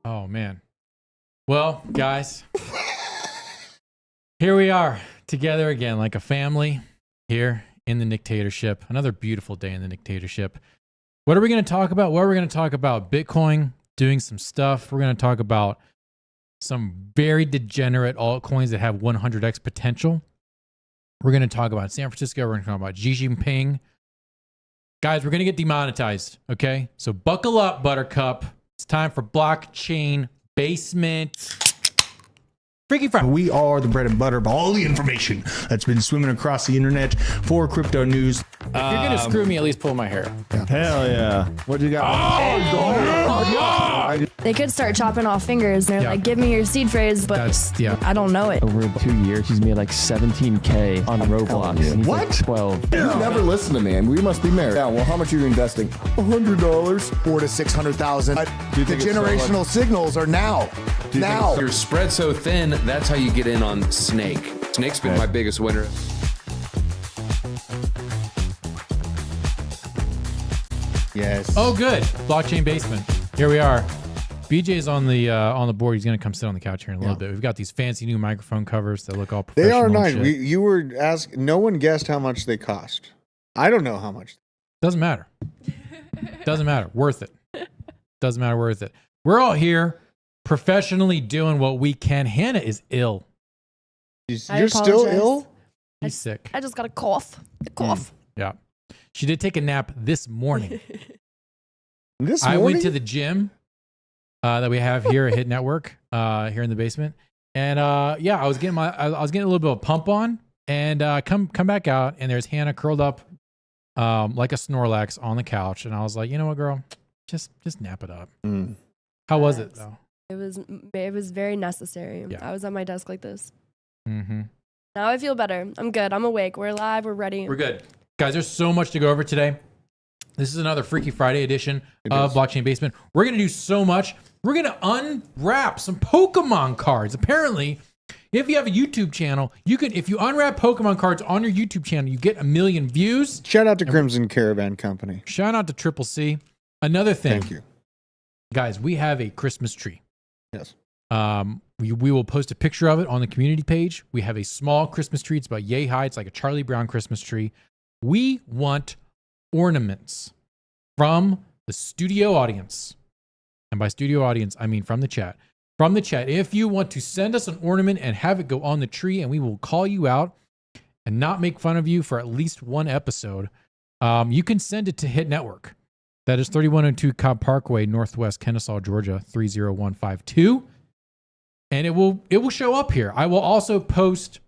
Oh, man. Well, guys, here we are together again like a family here in the dictatorship. Another beautiful day in the dictatorship. What are we going to talk about? Well, we're going to talk about Bitcoin doing some stuff. We're going to talk about some very degenerate altcoins that have 100x potential. We're going to talk about San Francisco. We're going to talk about Xi Jinping. Guys, we're going to get demonetized, okay? So buckle up, Buttercup. It's time for Blockchain Basement. Freaky Friday. We are the bread and butter of all the information that's been swimming across the internet for crypto news. If you're gonna screw me, at least pull my hair. Hell yeah. What do you got? They could start chopping off fingers. They're like, give me your seed phrase, but I don't know it. Over 2 years, he's made like 17K on Roblox. And he's What? Like 12. You never listen to me, and we must be married. Yeah, well, how much are you investing? $100. 400 to 600,000. The think it's generational signals are now. Now. You're spread so thin, that's how you get in on Snake. Snake's been my biggest winner. Yes. Oh, good. Blockchain Basement. Here we are. BJ's on the board. He's going to come sit on the couch here in a little bit. We've got these fancy new microphone covers that look all professional. They are nice. and shit. You were asked. No one guessed how much they cost. I don't know how much. Doesn't matter. Doesn't matter. Worth it. Doesn't matter. Worth it. We're all here professionally doing what we can. Hannah is ill. You're still ill? She's sick. I just got a cough. Yeah. She did take a nap this morning. This I morning? went to the gym that we have here at Hit Network here in the basement. And yeah, I was getting a little bit of a pump on and come back out and there's Hannah curled up like a Snorlax on the couch. And I was like, you know what, girl? Just nap it up. How was it though? It was very necessary. Yeah. I was at my desk like this. Mm-hmm. Now I feel better. I'm good. I'm awake. We're live. We're ready. We're good. Guys, there's so much to go over today. This is another Freaky Friday edition of Blockchain Basement. We're going to do so much. We're going to unwrap some Pokemon cards. Apparently, if you have a YouTube channel, you can, if you unwrap Pokemon cards on your YouTube channel, you get 1 million views. Shout out to Crimson Caravan Company. Shout out to Triple C. Another thing. Thank you. Guys, we have a Christmas tree. Yes. We will post a picture of it on the community page. We have a small Christmas tree. It's about yay high. It's like a Charlie Brown Christmas tree. We want ornaments from the studio audience. And by studio audience, I mean from the chat. From the chat, if you want to send us an ornament and have it go on the tree, and we will call you out and not make fun of you for at least one episode, you can send it to Hit Network. That is 3102 Cobb Parkway, Northwest Kennesaw, Georgia, 30152. And it will show up here. I will also post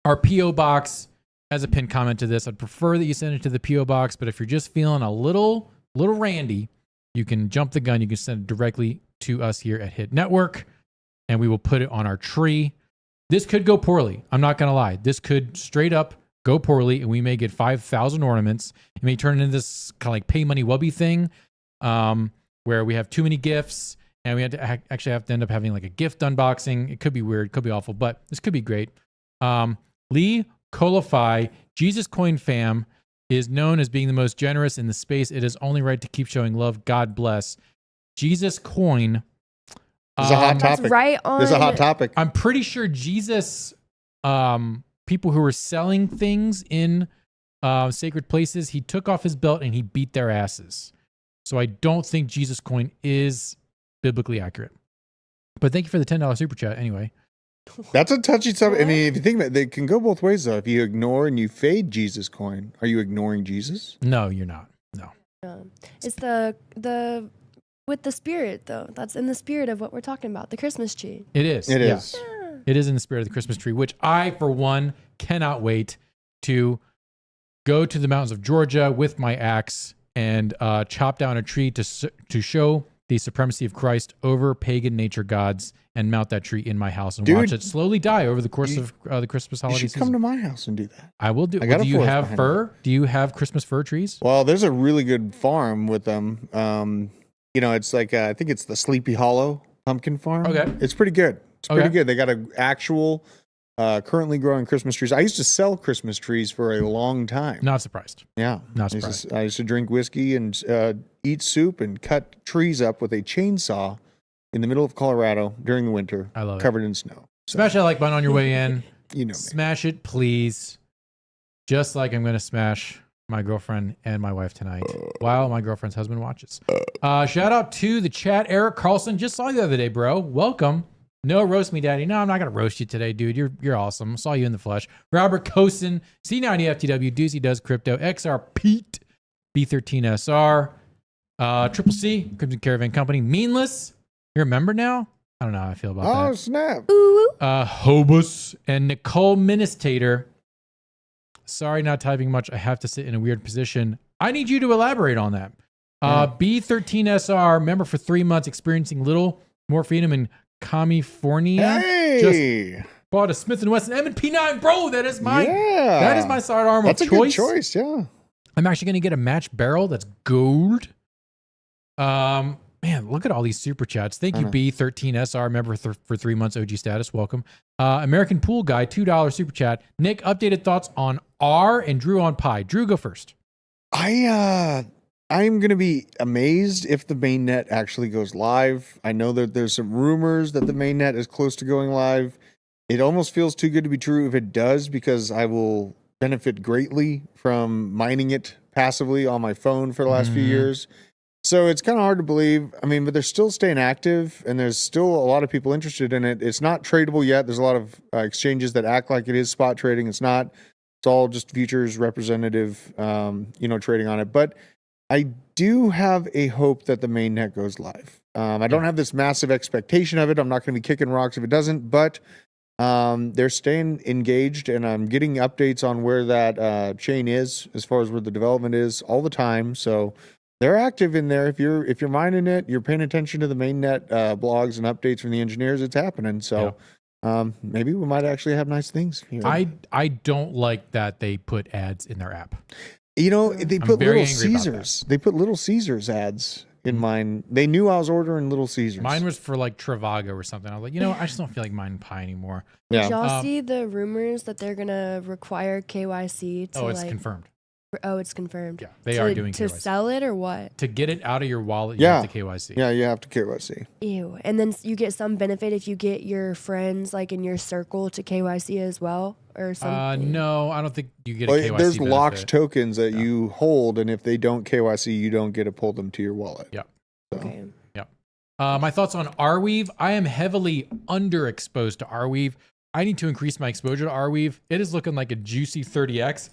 our P.O. box as a pinned comment to this. I'd prefer that you send it to the P.O. box, but if you're just feeling a little randy, you can jump the gun. You can send it directly to us here at Hit Network, and we will put it on our tree. This could go poorly. I'm not going to lie. This could straight up go poorly, and we may get 5,000 ornaments. It may turn into this kind of like pay money wubby thing, where we have too many gifts, and we have to actually have to end up having like a gift unboxing. It could be weird, could be awful, but this could be great. Lee Colify, Jesus Coin Fam, is known as being the most generous in the space. It is only right to keep showing love. God bless. Jesus Coin. It's a hot topic. That's right on. It's a hot topic. I'm pretty sure Jesus, people who were selling things in sacred places, he took off his belt and he beat their asses. So I don't think Jesus Coin is biblically accurate. But thank you for the $10 super chat anyway. That's a touchy subject. I mean, if you think about it, they can go both ways, though. If you ignore and you fade Jesus Coin, are you ignoring Jesus? No, you're not. No. It's the with the spirit, though. That's in the spirit of what we're talking about, the Christmas tree. It is. It is. Yeah. It is in the spirit of the Christmas tree, which I, for one, cannot wait to go to the mountains of Georgia with my axe and chop down a tree to show the supremacy of Christ over pagan nature gods and mount that tree in my house and watch it slowly die over the course of the Christmas holiday You should season. come to my house and do that. I will do. I got Do a you forest have behind fir? Do you have Christmas fir trees? Well, there's a really good farm with them. It's like, I think it's the Sleepy Hollow pumpkin farm. Okay. It's pretty good. It's Okay. pretty good. They got an actual currently growing Christmas trees. I used to sell Christmas trees for a long time. Not surprised. Yeah. Not surprised. I used to drink whiskey and eat soup and cut trees up with a chainsaw in the middle of Colorado during the winter. I love it. Covered in snow. So, Smash that like button on your way in. you know me. Smash it, please. Just like I'm going to smash my girlfriend and my wife tonight while my girlfriend's husband watches. Shout out to the chat. Eric Carlson. Just saw you the other day, bro. Welcome. No, roast me, daddy. No, I'm not going to roast you today, dude. You're awesome. Saw you in the flesh. Robert Cosen, C90FTW, Doozy Does Crypto, XR Pete, B13SR, Triple C, Crimson Caravan Company, Meanless. You're a member now? I don't know how I feel about Oh, that. snap. Hobus and Nicole Ministator. Sorry, not typing much. I have to sit in a weird position. I need you to elaborate on that. B13SR, member for 3 months, experiencing little more freedom in California. Hey. Just bought a Smith & Wesson M&P 9. Bro, that is my sidearm That's of a choice. good choice, yeah. I'm actually going to get a match barrel that's gold. Man, look at all these super chats. Thank you, B13SR, member for 3 months, OG status. Welcome. American Pool Guy, $2 super chat. Nick, updated thoughts on R and Drew on Pi. Drew, go first. I'm going to be amazed if the mainnet actually goes live. I know that there's some rumors that the mainnet is close to going live. It almost feels too good to be true if it does, because I will benefit greatly from mining it passively on my phone for the last few years. So it's kind of hard to believe. I mean, but they're still staying active, and there's still a lot of people interested in it. It's not tradable yet. There's a lot of exchanges that act like it is spot trading. It's not. It's all just futures representative, trading on it. But I do have a hope that the mainnet goes live. I don't have this massive expectation of it. I'm not going to be kicking rocks if it doesn't, but they're staying engaged, and I'm getting updates on where that chain is as far as where the development is all the time. So they're active in there. If you're mining it, you're paying attention to the mainnet blogs and updates from the engineers, it's happening. So maybe we might actually have nice things here. I don't like that they put ads in their app. They put Little very angry about Caesars. They put Little Caesars ads in mine. They knew I was ordering Little Caesars. Mine was for like Travago or something. I was like, I just don't feel like mining Pi anymore. Yeah. Did y'all see the rumors that they're gonna require KYC to it's confirmed. Oh, it's confirmed. Yeah, they are doing to KYC. sell it or what? To get it out of your wallet, you have to KYC. Yeah, you have to KYC. Ew. And then you get some benefit if you get your friends like in your circle to KYC as well or something. No, I don't think you get a KYC There's benefit. locked tokens that you hold, and if they don't KYC, you don't get to pull them to your wallet. Yeah. Okay. Yep. My thoughts on Arweave. I am heavily underexposed to Arweave. I need to increase my exposure to Arweave. It is looking like a juicy 30x.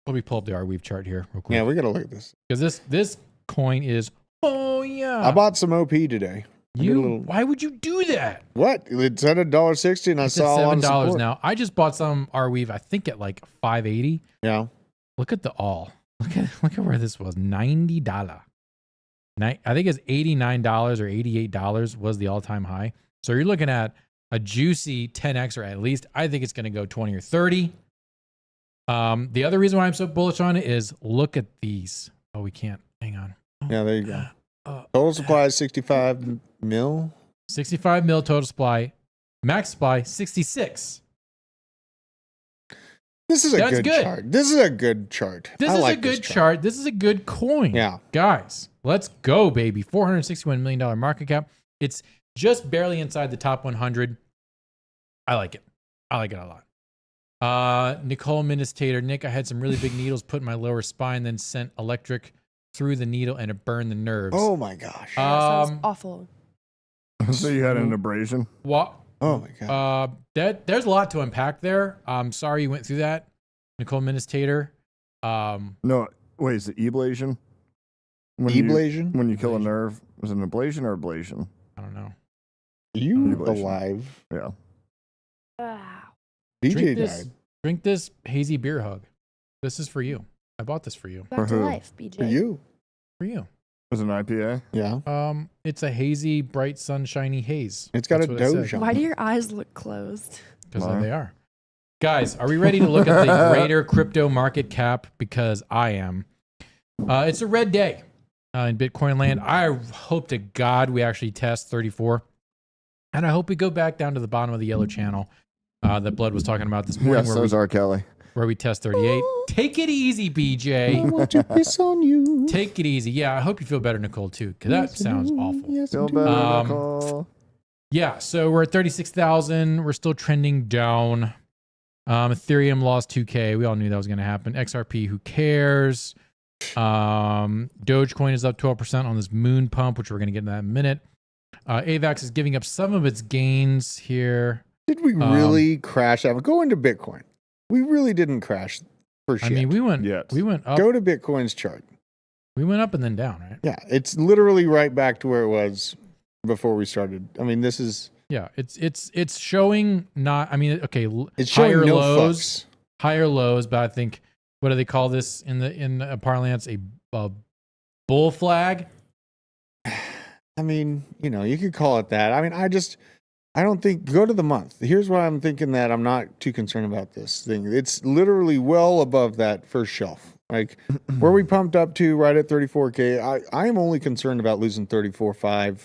Let me pull up the Arweave chart here real quick. Yeah, we gotta look at this. Because this coin is, oh yeah. I bought some OP today. Why would you do that? What? It's at $1.60 and I It's at saw $7 now. I just bought some Arweave, I think at like $5.80. Yeah. Look at the all. Look at where this was. $90. I think it's $89 or $88 was the all-time high. So you're looking at a juicy 10x or at least. I think it's going to go 20 or 30. The other reason why I'm so bullish on it is look at these. Oh, we can't. Hang on. Yeah, there you go. Total supply is 65 mil. 65 mil total supply. Max supply 66. This is a That's good good. chart. This is a good chart. This is a good chart. This is a good coin. Yeah. Guys, let's go, baby. $461 million market cap. It's just barely inside the top 100. I like it. I like it a lot. Nicole Ministator. Nick, I had some really big needles put in my lower spine, then sent electric through the needle and it burned the nerves. Oh my gosh. That sounds awful. So you had an abrasion? What? Oh my god. There's a lot to unpack there. I'm sorry you went through that, Nicole Ministator. No, wait, is it ablation? Ablation? When you kill a nerve, is it an ablation or ablation? I don't know. You Ablation. alive? Yeah. Wow. DJ this. died. Drink this hazy beer hug. This is for you. I bought this for you. Back to who? life, BJ. For you. For you. Is it an IPA? Yeah. It's a hazy, bright, sunshiny haze. It's got That's a what it Doge says. on Why it. do your eyes look closed? Because Why? they are. Guys, are we ready to look at the greater crypto market cap? Because I am. It's a red day in Bitcoin land. I hope to God we actually test 34. And I hope we go back down to the bottom of the yellow channel that Blood was talking about this morning, Yes, those are Kelly. where we test 38. Take it easy, BJ. Want to piss on you. Take it easy. Yeah, I hope you feel better, Nicole, too, because that sounds awful. Yes, Feel I do. better, Nicole. Yeah, so we're at 36,000. We're still trending down. Ethereum lost 2K. We all knew that was going to happen. XRP, who cares? Dogecoin is up 12% on this moon pump, which we're going to get in that in a minute. AVAX is giving up some of its gains here. Did we really crash out? Go into Bitcoin. We really didn't crash for shit. I mean, we went Yet. up. Go to Bitcoin's chart. We went up and then down, right? Yeah, it's literally right back to where it was before we started. I mean, this is Yeah, it's showing not. I mean, okay, it's showing higher no lows, fucks. higher lows, but I think what do they call this in a parlance? A bull flag. I mean, you know, you could call it that. I mean, I don't think, go to the month. Here's why I'm thinking that I'm not too concerned about this thing. It's literally well above that first shelf. Like where we pumped up to right at 34K. I am only concerned about losing 34.5.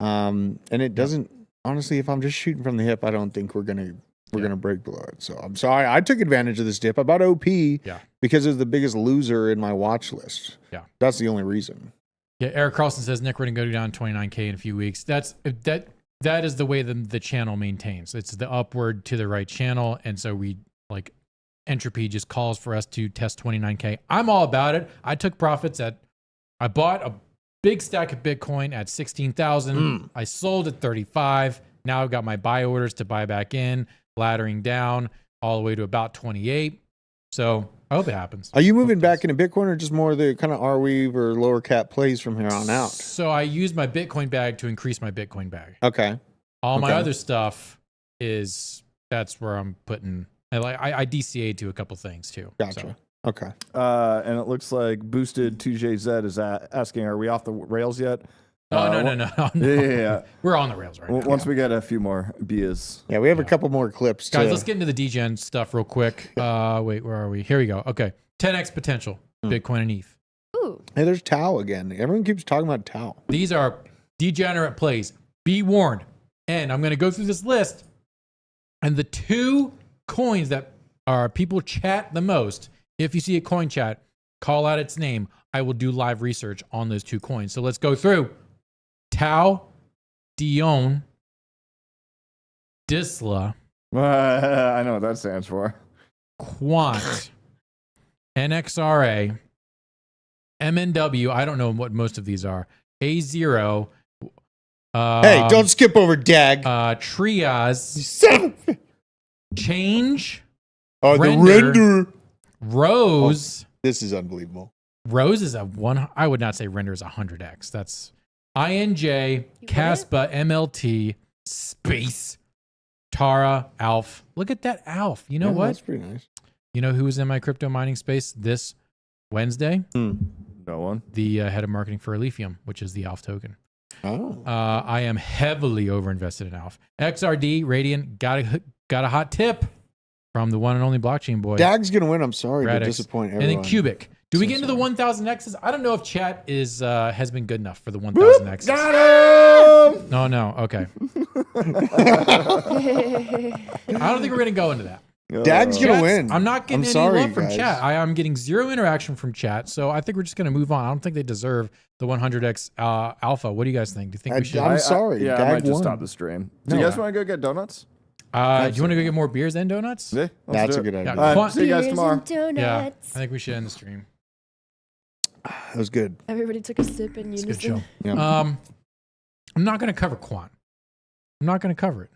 And it doesn't, honestly, if I'm just shooting from the hip, I don't think we're going to break below it. So I'm sorry. I took advantage of this dip. I bought OP because it was the biggest loser in my watch list. Yeah. That's the only reason. Yeah, Eric Carlson says, Nick, we're going to go down 29K in a few weeks. That is the way the channel maintains. It's the upward to the right channel. And so we like entropy just calls for us to test 29K. I'm all about it. I took profits I bought a big stack of Bitcoin at 16,000. I sold at 35. Now I've got my buy orders to buy back in, laddering down all the way to about 28. So I hope it happens. Are you moving back into Bitcoin or just more of the kind of Arweave or lower cap plays from here on out? So I used my Bitcoin bag to increase my Bitcoin bag. Okay. All my Okay. other stuff that's where I'm putting. I DCA'd to a couple things too. Gotcha. So. Okay. And it looks like Boosted 2JZ is asking, are we off the rails yet? No. Yeah. We're on the rails right now. Once we get a few more beers. Yeah, we have a couple more clips. Guys, let's get into the degen stuff real quick. Wait, where are we? Here we go. Okay. 10x potential, Bitcoin and ETH. Ooh. Hey, there's Tau again. Everyone keeps talking about Tau. These are degenerate plays. Be warned. And I'm going to go through this list. And the two coins that are people chat the most, if you see a coin chat, call out its name. I will do live research on those two coins. So let's go through. Tau, Dion, Disla, I know what that stands for. Quant, NXRA, MNW. I don't know what most of these are. A0, Hey, don't skip over Dag. Triaz, Change, Oh, the render. render. Rose. This is unbelievable. Rose is a one. I would not say render is 100x. That's INJ, Caspa, MLT, Space, Tara, Alf. Look at that Alf. You know Yeah, what? That's pretty nice. You know who was in my crypto mining space this Wednesday? No one. The head of marketing for Lithium, which is the Alf token. Oh. I am heavily overinvested in Alf. XRD, Radiant, got a hot tip from the one and only blockchain boy. Dag's going to win. I'm sorry to Radix. disappoint everyone. And then Cubic. Do we So get into the sorry. 1000Xs? I don't know if chat is has been good enough for the 1000Xs. Got him! No. Okay. I don't think we're going to go into that. Dag's going to Chat's- win. I'm not getting I'm any sorry, love from guys. chat. I'm getting zero interaction from chat. So I think we're just going to move on. I don't think they deserve the 100X alpha. What do you guys think? Do you think we should? I'm sorry. Yeah, Dag I might just won. stop the stream. Do you No. guys want to go get donuts? Do you want to go get more beers and donuts? Yeah, That's do a it. good idea. Yeah. All right, Quan- see you guys Beers tomorrow. and donuts. Yeah. I think we should end the stream. That was good. Everybody took a sip in It's a good show. unison. Yeah. I'm not going to cover quant. I'm not going to cover it.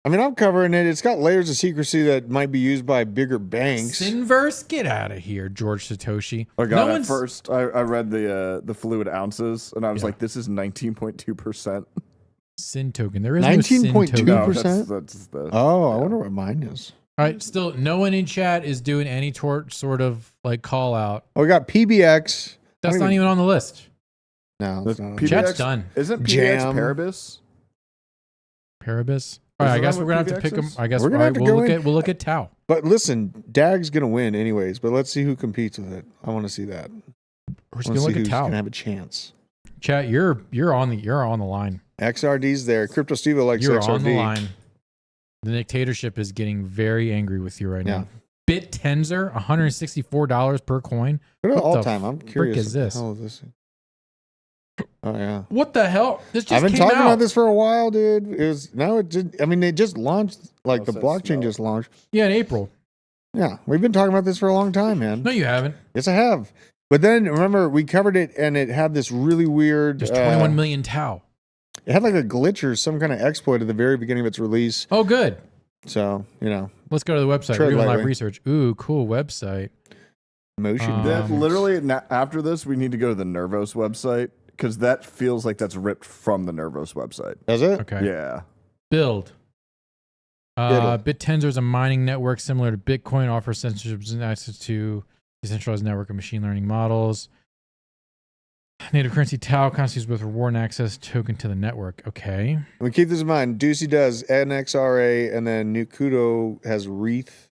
I mean, I'm covering it. It's got layers of secrecy that might be used by bigger banks. Sinverse, get out of here, George Satoshi. Oh god! No At one's- first, I read the fluid ounces, and I was Yeah. like, "This is 19.2%." Sin token. There is no sin 19.2%? token. No, 2%? that's the. Oh, I wonder what mine is. All right. Still, no one in chat is doing any sort of like call out. Oh, we got PBX. That's I not don't even on the list. No, The it's not on PBX Chat's done. Isn't PBX Jam. Paribus? Paribus. All right. I Isn't guess that we're what gonna have to PBX pick them. is? I guess We're gonna all have right, to we'll go look in. at we'll look at Tau. But listen, Dag's gonna win anyways. But let's see who competes with it. I want to see that. We're just I gonna want to look see at who's Tau. gonna have a chance. Chat, you're on the line. XRD's there. Crypto Steve likes You're XRD. on the line. The dictatorship is getting very angry with you right Yeah. now. BitTenzer, $164 per coin. What What all the time? I'm frick curious. is what the this? hell is this? Oh yeah. What the hell? This just I've been came talking out. about this for a while, dude. It was now it just. I mean, they just launched. Like Oh, the so blockchain smell. just launched. Yeah, in April. Yeah, we've been talking about this for a long time, man. No, you haven't. Yes, I have. But then remember, we covered it, and it had this really weird. There's 21 million Tau. It had like a glitch or some kind of exploit at the very beginning of its release. Oh, good. So Let's go to the website. Tread We're doing live lightly. research. Ooh, cool website. motion. That Um, literally after this, we need to go to the Nervos website because that feels like that's ripped from the Nervos website. Does it? Okay. Yeah. Build. Diddle. BitTenzer is a mining network similar to Bitcoin, offers censorship and access to decentralized network of machine learning models. Native currency Tau constitutes both reward and access token to the network. Okay. We keep this in mind. Doocy does NXRA, and then Nukudo has Wreath,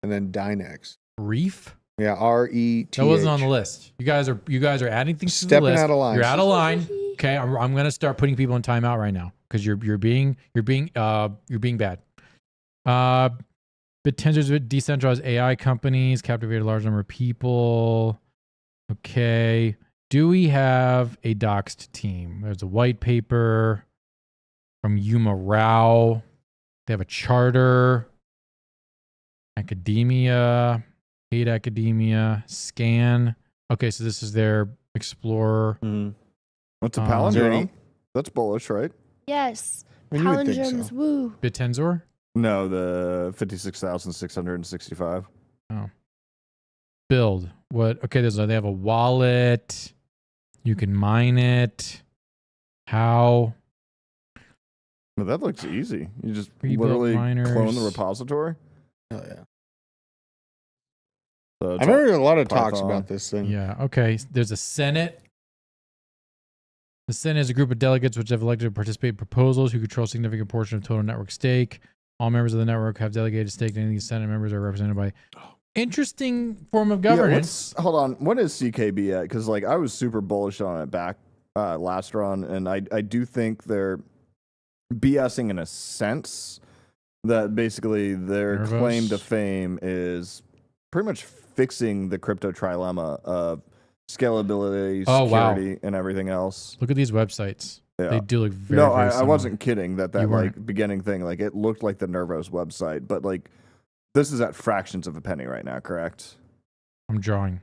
and then Dynex. Reef? Yeah, RETH. That wasn't on the list. You guys are adding things to the Stepping list. out of line. You're out of line. Okay, I'm gonna start putting people in timeout right now because you're being bad. BitTenzer's with decentralized AI companies captivated a large number of people. Okay, do we have a doxed team? There's a white paper from Yuma Rao. They have a charter. Academia, paid academia, scan. Okay, so this is their Explorer. Mhm. What's a Is there palindrome? any- That's bullish, right? Yes. I mean, you would think Palindromes, so. woo. BitTensor. No, the 56,665. Build. What? Okay, they have a wallet. You can mine it. How? Well, that looks easy. You just Rebuild literally miners. clone the repository. Oh, yeah. So I've heard a lot of talks Python. about this thing. Yeah. Okay. There's a Senate. The Senate is a group of delegates which have elected to participate in proposals who control a significant portion of total network stake. All members of the network have delegated stake, and any of these Senate members are represented by. Interesting form of Yeah, governance. hold on. What is CKB at? Because like I was super bullish on it back last run, and I do think they're BSing in a sense that basically their Nervous. claim to fame is pretty much fixing the crypto trilemma of scalability, Oh, wow. security, and everything else. Look at these websites. Yeah. They do look very. No, very I similar. wasn't kidding. That You weren't. like beginning thing, like it looked like the Nervos website, but like this is at fractions of a penny right now, correct? I'm drawing.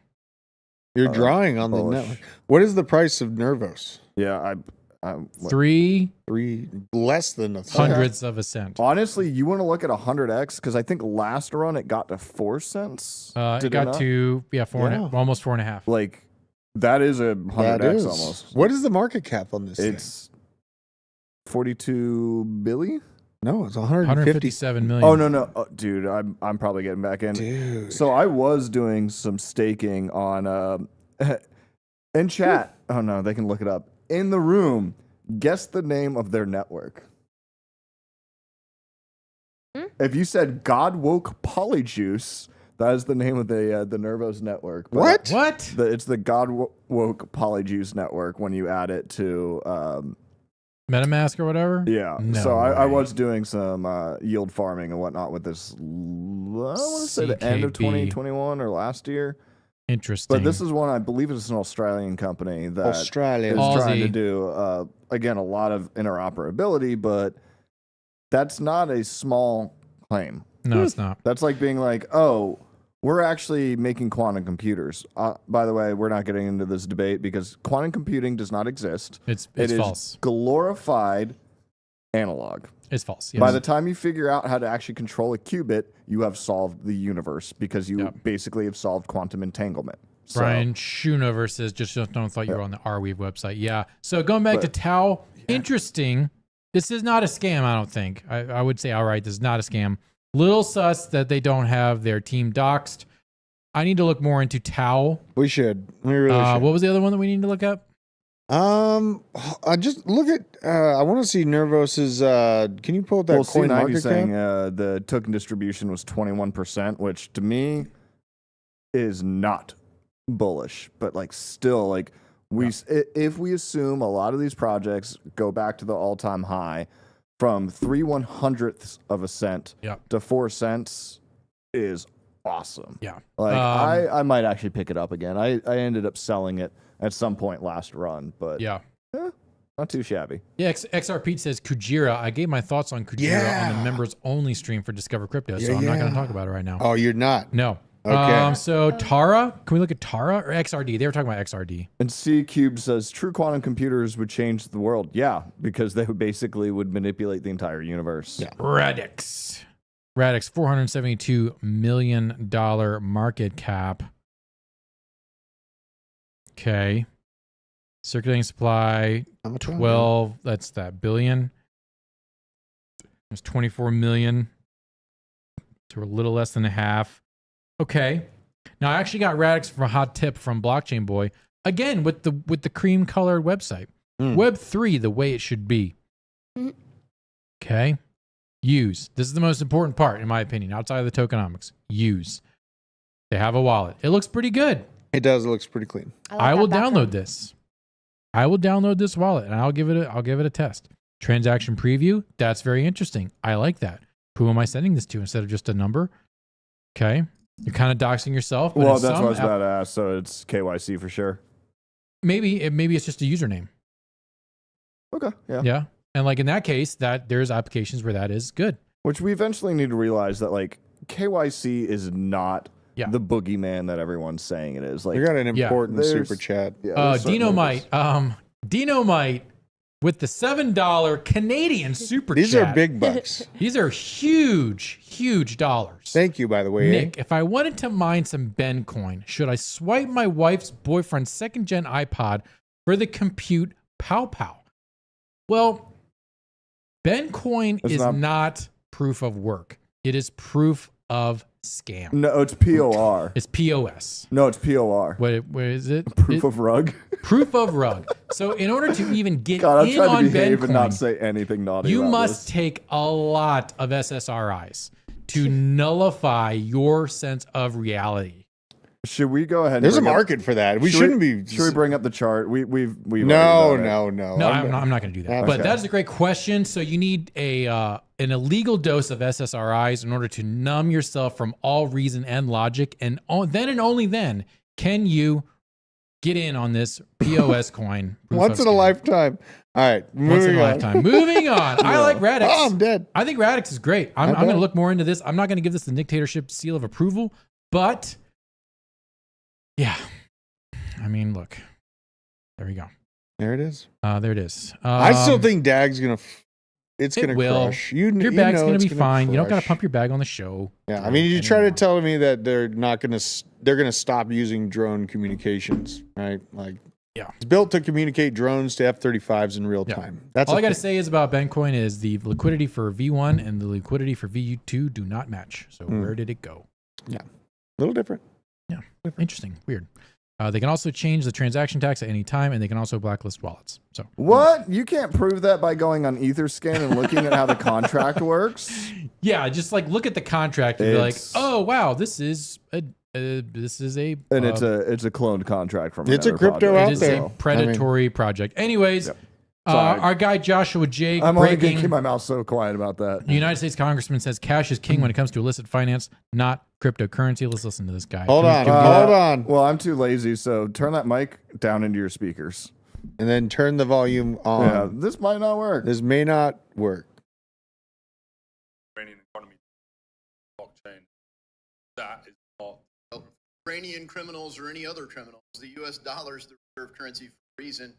You're drawing on the bullish. network. What is the price of Nervos? Yeah, what- 3 3 less than a hundredths of a cent. honestly, you want to look at 100x because I think last run it got to 4 cents. It Did got not? to almost 4.5. like that is a That 100x is. almost. What is the market cap on this thing? It's 42 billion. No, it's 150. 157 million. Oh no, oh, dude, I'm probably getting back in. Dude. So I was doing some staking on in chat. Oh no, they can look it up in the room. Guess the name of their network. If you said God woke Polyjuice, that is the name of the Nervos network. But What? it's the God woke Polyjuice network when you add it to MetaMask or whatever? yeah. No So I way. was doing some yield farming and whatnot with this. I want to say the end of CKB. 2021 or last year. Interesting. But this is one I believe it's an Australian company that Australia. is trying to Aussie. do again a lot of interoperability, but that's not a small claim. No, it's not. That's like being like, oh, we're actually making quantum computers. By the way, we're not getting into this debate because quantum computing does not exist. It's It is false. glorified analog. It's false. Yes. By the time you figure out how to actually control a qubit, you have solved the universe because you Yep. basically have solved quantum entanglement. So- Brian Schoonover says, just don't thought you were on the Arweave website. Yeah. So going back to Tau, interesting. This is not a scam, I don't think. I would say outright, this is not a scam. Little sus that they don't have their team doxed. I need to look more into Tau. We should. We really should. What was the other one that we need to look up? I just look at. I want to see Nervos's. Can you pull up that well, coin C90 market saying cap? the token distribution was 21%, which to me is not bullish, but like still like if we assume a lot of these projects go back to the all-time high from 3/100ths of a cent Yep. to 4 cents is awesome. Yeah. Like I might actually pick it up again. I ended up selling it at some point last run, but Yeah. not too shabby. Yeah, XR Pete says Kujira. I gave my thoughts on Kujira on the members only stream for Discover Crypto, so I'm not going to talk about it right now. Oh, you're not. No. Okay. So Tara, can we look at Tara or XRD? They were talking about XRD. And C Cube says true quantum computers would change the world. Yeah, because they would basically manipulate the entire universe. Yeah. Radix, $472 million market cap. Okay. Circulating supply, I'm a 12. That's that billion. There's 24 million. So we're a little less than a half. Okay. Now I actually got Radix from a hot tip from Blockchain Boy. Again, with the cream colored website. Web3 the way it should be. Okay. Use. This is the most important part, in my opinion, outside of the tokenomics. Use. They have a wallet. It looks pretty good. It does. It looks pretty clean. I will download this. I will download this wallet and I'll give it a test. Transaction preview. That's very interesting. I like that. Who am I sending this to instead of just a number? Okay. You're kind of doxing yourself. But Well, in that's some what I was about to ask. So it's KYC for sure. maybe it's just a username. Okay. Yeah. Yeah. And like in that case, that there's applications where that is good. Which we eventually need to realize that like KYC is not Yeah. the boogeyman that everyone's saying it is. Like We got an important there's- super chat. yeah, there's certain Dino-Mite. levels. Dino-Mite with the $7 Canadian super These chat. are big bucks. These are huge dollars. Thank you, by the way. Nick, if I wanted to mine some Ben coin, should I swipe my wife's boyfriend's second gen iPod for the compute pow pow? Well, Ben coin It's is not- not proof of work. It is proof of scam. No, it's POR. It's POS. No, it's POR. What is it? Proof of rug. Proof of rug. So in order to even get God, I'm in trying on to behave Ben and not coin, say anything naughty. you about must this. take a lot of SSRIs to nullify your sense of reality. Should we go ahead? And There's a bring up- market for that. We Should shouldn't be. Should we bring up the chart? We've No, already done it. no. I'm not going to do that. Okay. But that's a great question. So you need an illegal dose of SSRIs in order to numb yourself from all reason and logic, and then and only then can you get in on this POS coin. proof Once of in a scam. lifetime. All right. Once in Moving a on. lifetime. Moving on. I like Radix. Oh, I'm dead. I think Radix is great. I'm going to look more into this. I'm not going to give this the dictatorship seal of approval, but yeah. I mean, look. There we go. There it is. There it is. I still think DAG's gonna. It's it gonna will. crush. Your bag's know gonna it's be fine. You don't gotta crush. pump your bag on the show. Yeah, I mean, you try to anymore. tell me that they're not gonna. They're gonna stop using drone communications, right? Like, yeah, it's built to communicate drones to F-35s in real Yeah. time. That's all I got to say is about Bitcoin is the liquidity for V1 and the liquidity for VU2 do not match. So where did it go? Yeah, a little different. Yeah, interesting, weird. They can also change the transaction tax at any time, and they can also blacklist wallets. So What? You can't prove that by going on Etherscan and looking at how the contract works? yeah, just like look at the contract and be like, It's- oh wow, this is a And it's a cloned contract from It's a another crypto project. it out is there. a predatory project. Anyways, Yep. Sorry. our guy Joshua J. I'm only going to breaking. keep my mouth so quiet about that. The United States Congressman says cash is king when it comes to illicit finance, not cryptocurrency. Let's listen to this guy. Hold on, Can we- hold on, Well, I'm too lazy, so turn that mic down into your speakers. and then turn the volume on. Yeah, this might not work. This may not work. Iranian economy, blockchain. That is not. Iranian criminals or any other criminals. The U.S. dollar is the reserve currency for a reason.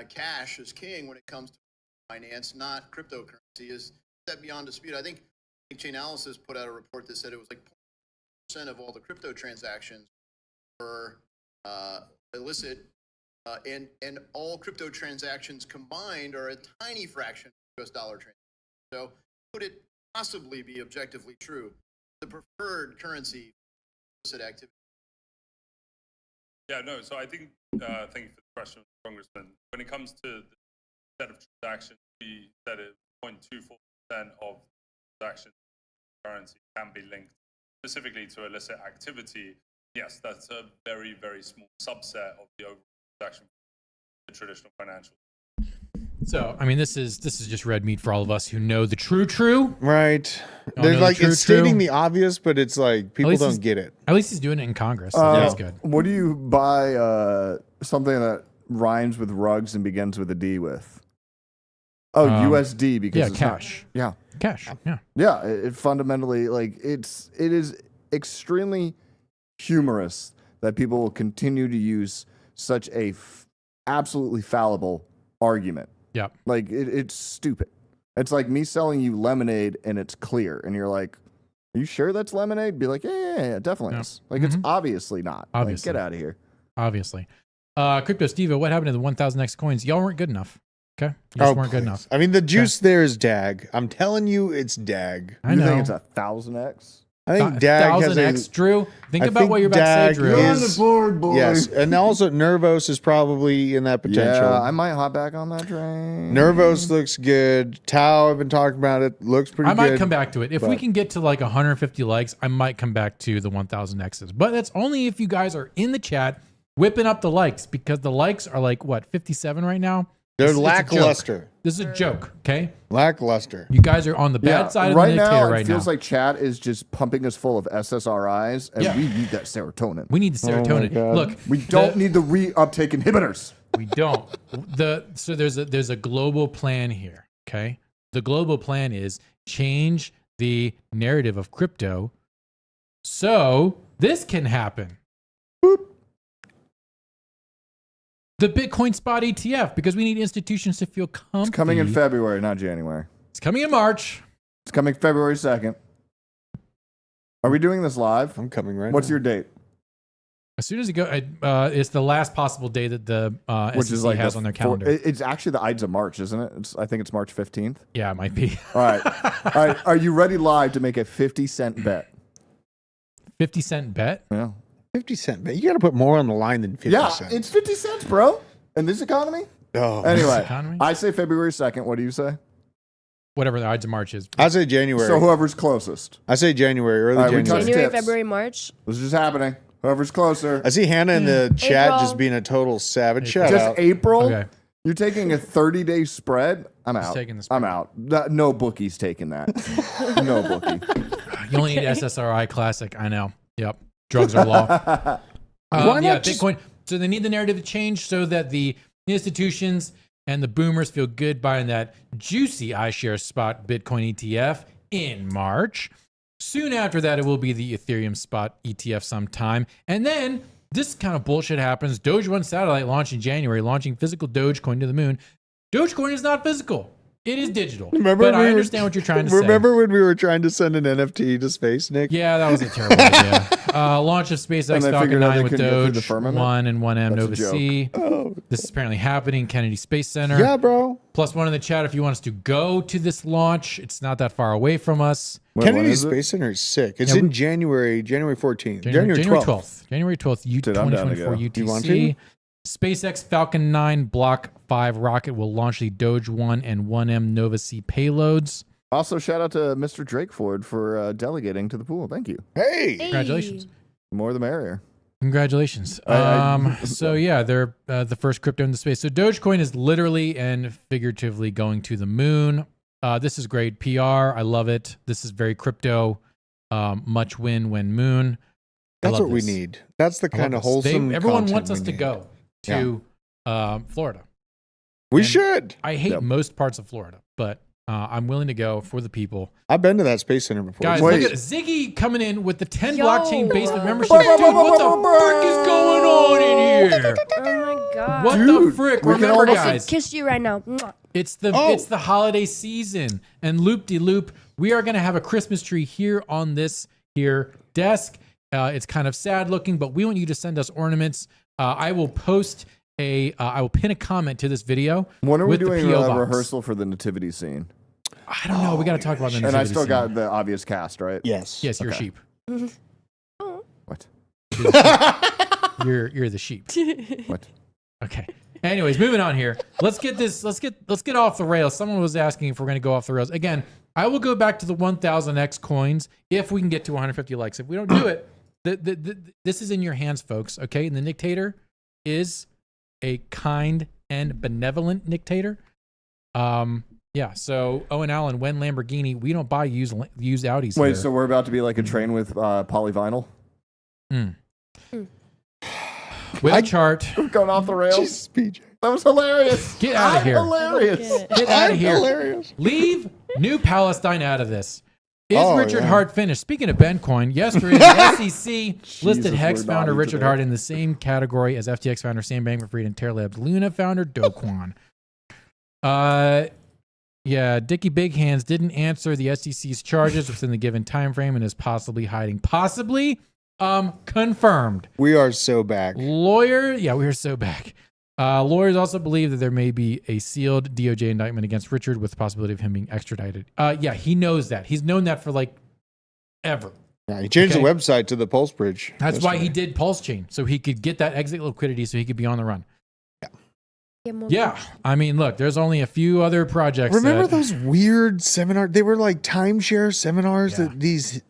Cash is king when it comes to finance, not cryptocurrency. Is that beyond dispute? I think Chainalysis put out a report that said it was like 0.1% of all the crypto transactions were illicit, and all crypto transactions combined are a tiny fraction of U.S. dollar transactions. So could it possibly be objectively true? The preferred currency for illicit activity. Yeah, no. So I think, thank you for the question, Congressman. When it comes to the set of transactions, we said it 0.24% of transactions currency can be linked specifically to illicit activity. Yes, that's a very, very small subset of the overall transaction, the traditional financial. So, I mean, this is just red meat for all of us who know the true. Right. Y'all There's know like the it's true. stating the obvious, but it's like people least don't he's- get it. At least he's doing it in Congress. So that's good. What do you buy something that rhymes with rugs and begins with a D with? Oh, USD because Yeah, it's cash. Not, Cash. Yeah. yeah. It fundamentally it is extremely humorous that people will continue to use such a absolutely fallible argument. Yeah. Like it's stupid. It's like me selling you lemonade and it's clear, and you're like, "Are you sure that's lemonade?" Be like, "Yeah, definitely Yeah. is." Like it's obviously not. Obviously. Like, get out of here. Obviously. Crypto Steve, what happened to the 1,000x coins? Y'all weren't good enough. Okay. You just weren't good please. enough. I mean, the juice there is DAG. I'm telling you, it's DAG. I You know. think it's 1,000x? I think DAG has 1,000x, a. Drew. Think I about think what you're about to DAG say, Drew. is- board, boy. Yes, and also Nervos is probably in that potential. Yeah, I might hop back on that train. Nervos looks good. Tau, I've been talking about it. Looks pretty I good. might come back to it. If we but- can get to like 150 likes, I might come back to the 1,000x's. But that's only if you guys are in the chat whipping up the likes, because the likes are like, what, 57 right now? They're It's a joke. lackluster. This is a joke, okay? Lackluster. You guys are on the bad side of the right dictator now, right it feels now. like chat is just pumping us full of SSRIs, and Yeah. we need that serotonin. We need the serotonin. God. Look, We don't need the reuptake inhibitors. We don't. So there's a global plan here. Okay, the global plan is change the narrative of crypto, so this can happen. Boop. The Bitcoin Spot ETF, because we need institutions to feel comfy. It's coming in February, not January. It's coming in March. It's coming February 2nd. Are we doing this live? I'm coming right What's now. your date? As soon as it goes, it's the last possible day that the Which SEC is like has the on their four- calendar. It's actually the Ides of March, isn't it? I think it's March 15th. Yeah, it might be. All right. All right. Are you ready live to make a 50-cent bet? 50-cent bet. Yeah. 50 cent, man. You got to put more on the line than 50 Yeah, cents. it's 50 cents, bro. In this economy? Oh. Anyway, economy? I say February 2nd. What do you say? Whatever the Ides of March is. I say January. So whoever's closest. I say January, early All right, we January. touched January, tips. February, March. This is just happening. Whoever's closer. I see Hannah in the chat April. just being a total savage. Shout Just out. April? Okay. You're taking a 30-day spread? I'm out. taking the I'm out. No bookie's taking that. No bookie. You only need SSRI Classic. I know. Yep. Drugs are law. Why Yeah, not just- Bitcoin. So they need the narrative to change so that the institutions and the boomers feel good buying that juicy iShares Spot Bitcoin ETF in March. Soon after that, it will be the Ethereum Spot ETF sometime. And then this kind of bullshit happens. Doge 1 satellite launched in January, launching physical Dogecoin to the moon. Dogecoin is not physical. It is digital. But I understand what you're trying to say. Remember when we were trying to send an NFT to space, Nick? Yeah, that was a terrible idea. Launch of SpaceX And they Falcon figured out 9 they with couldn't go through the Doge firmament? 1 and 1M That's a Nova joke. C. Oh. This is apparently happening. Kennedy Space Center. Yeah, bro. Plus one in the chat if you want us to go to this launch. It's not that far away from us. Kennedy Space Center is sick. It's in January 14th. January 12th. January 12th, Dude, I'm down to 2024 go. UTC. You want to? SpaceX Falcon 9 Block 5 rocket will launch the Doge 1 and 1M Nova C payloads. Also, shout out to Mr. Drakeford for delegating to the pool. Thank you. Hey. Congratulations. The more the merrier. Congratulations. So yeah, they're the first crypto into space. So Dogecoin is literally and figuratively going to the moon. This is great PR. I love it. This is very crypto. Much win when moon. That's what we need. That's the kind of wholesome. Everyone content wants us we to need. go to Florida. We And should. I hate most parts of Florida, but I'm willing to go for the people. I've been to that Space Center before. Guys, Wait. look at Ziggy coming in with the 10 Yo. blockchain basement membership. Dude, what the frick is going on in here? Oh my god. What the Dude, frick? we can Remember, almost- I guys, could kiss you right now. Mwah. it's the holiday season, and loop-de-loop, we are going to have a Christmas tree here on this here desk. It's kind of sad looking, but we want you to send us ornaments. I will post I will pin a comment to this video. When are we with the doing PO a box. rehearsal for the nativity scene? I don't know. We got to talk about the And I nativity still scene. got the obvious cast, right? Yes. Yes, you're a Okay. sheep. What? You're the sheep. What? Okay. Anyways, moving on here. Let's get off the rails. Someone was asking if we're going to go off the rails. Again, I will go back to the 1000X coins if we can get to 150 likes. If we don't do it, this is in your hands, folks. Okay. And the Nictator is a kind and benevolent Nictator. Yeah. So Owen Allen, when Lamborghini, we don't buy used Audis. Wait, here. so we're about to be like a train with polyvinyl? with a chart. We're going off the rails. Jesus, PJ. That was hilarious. Get out of here. Hilarious. Get out of here. Hilarious. Leave New Palestine out of this. Is Oh, Richard yeah. Hart finished? Speaking of Bencoin, yesterday the SEC listed Jesus, Hex we're founder naughty Richard today. Hart in the same category as FTX founder Sam Bankman-Fried and Terra Labs Luna founder Do Kwon. Yeah, Dickie Big Hands didn't answer the SEC's charges within the given time frame and is possibly hiding. Possibly confirmed. We are so back. Lawyer, yeah, we are so back. Lawyers also believe that there may be a sealed DOJ indictment against Richard with the possibility of him being extradited. Yeah, he knows that. He's known that for like ever. Yeah, he changed Okay. the website to the Pulse Bridge. That's why he did Pulse Chain, so he could get that exit liquidity so he could be on the run. Yeah, I mean, look, there's only a few other projects. Remember that, those weird seminars? They were like timeshare seminars Yeah. that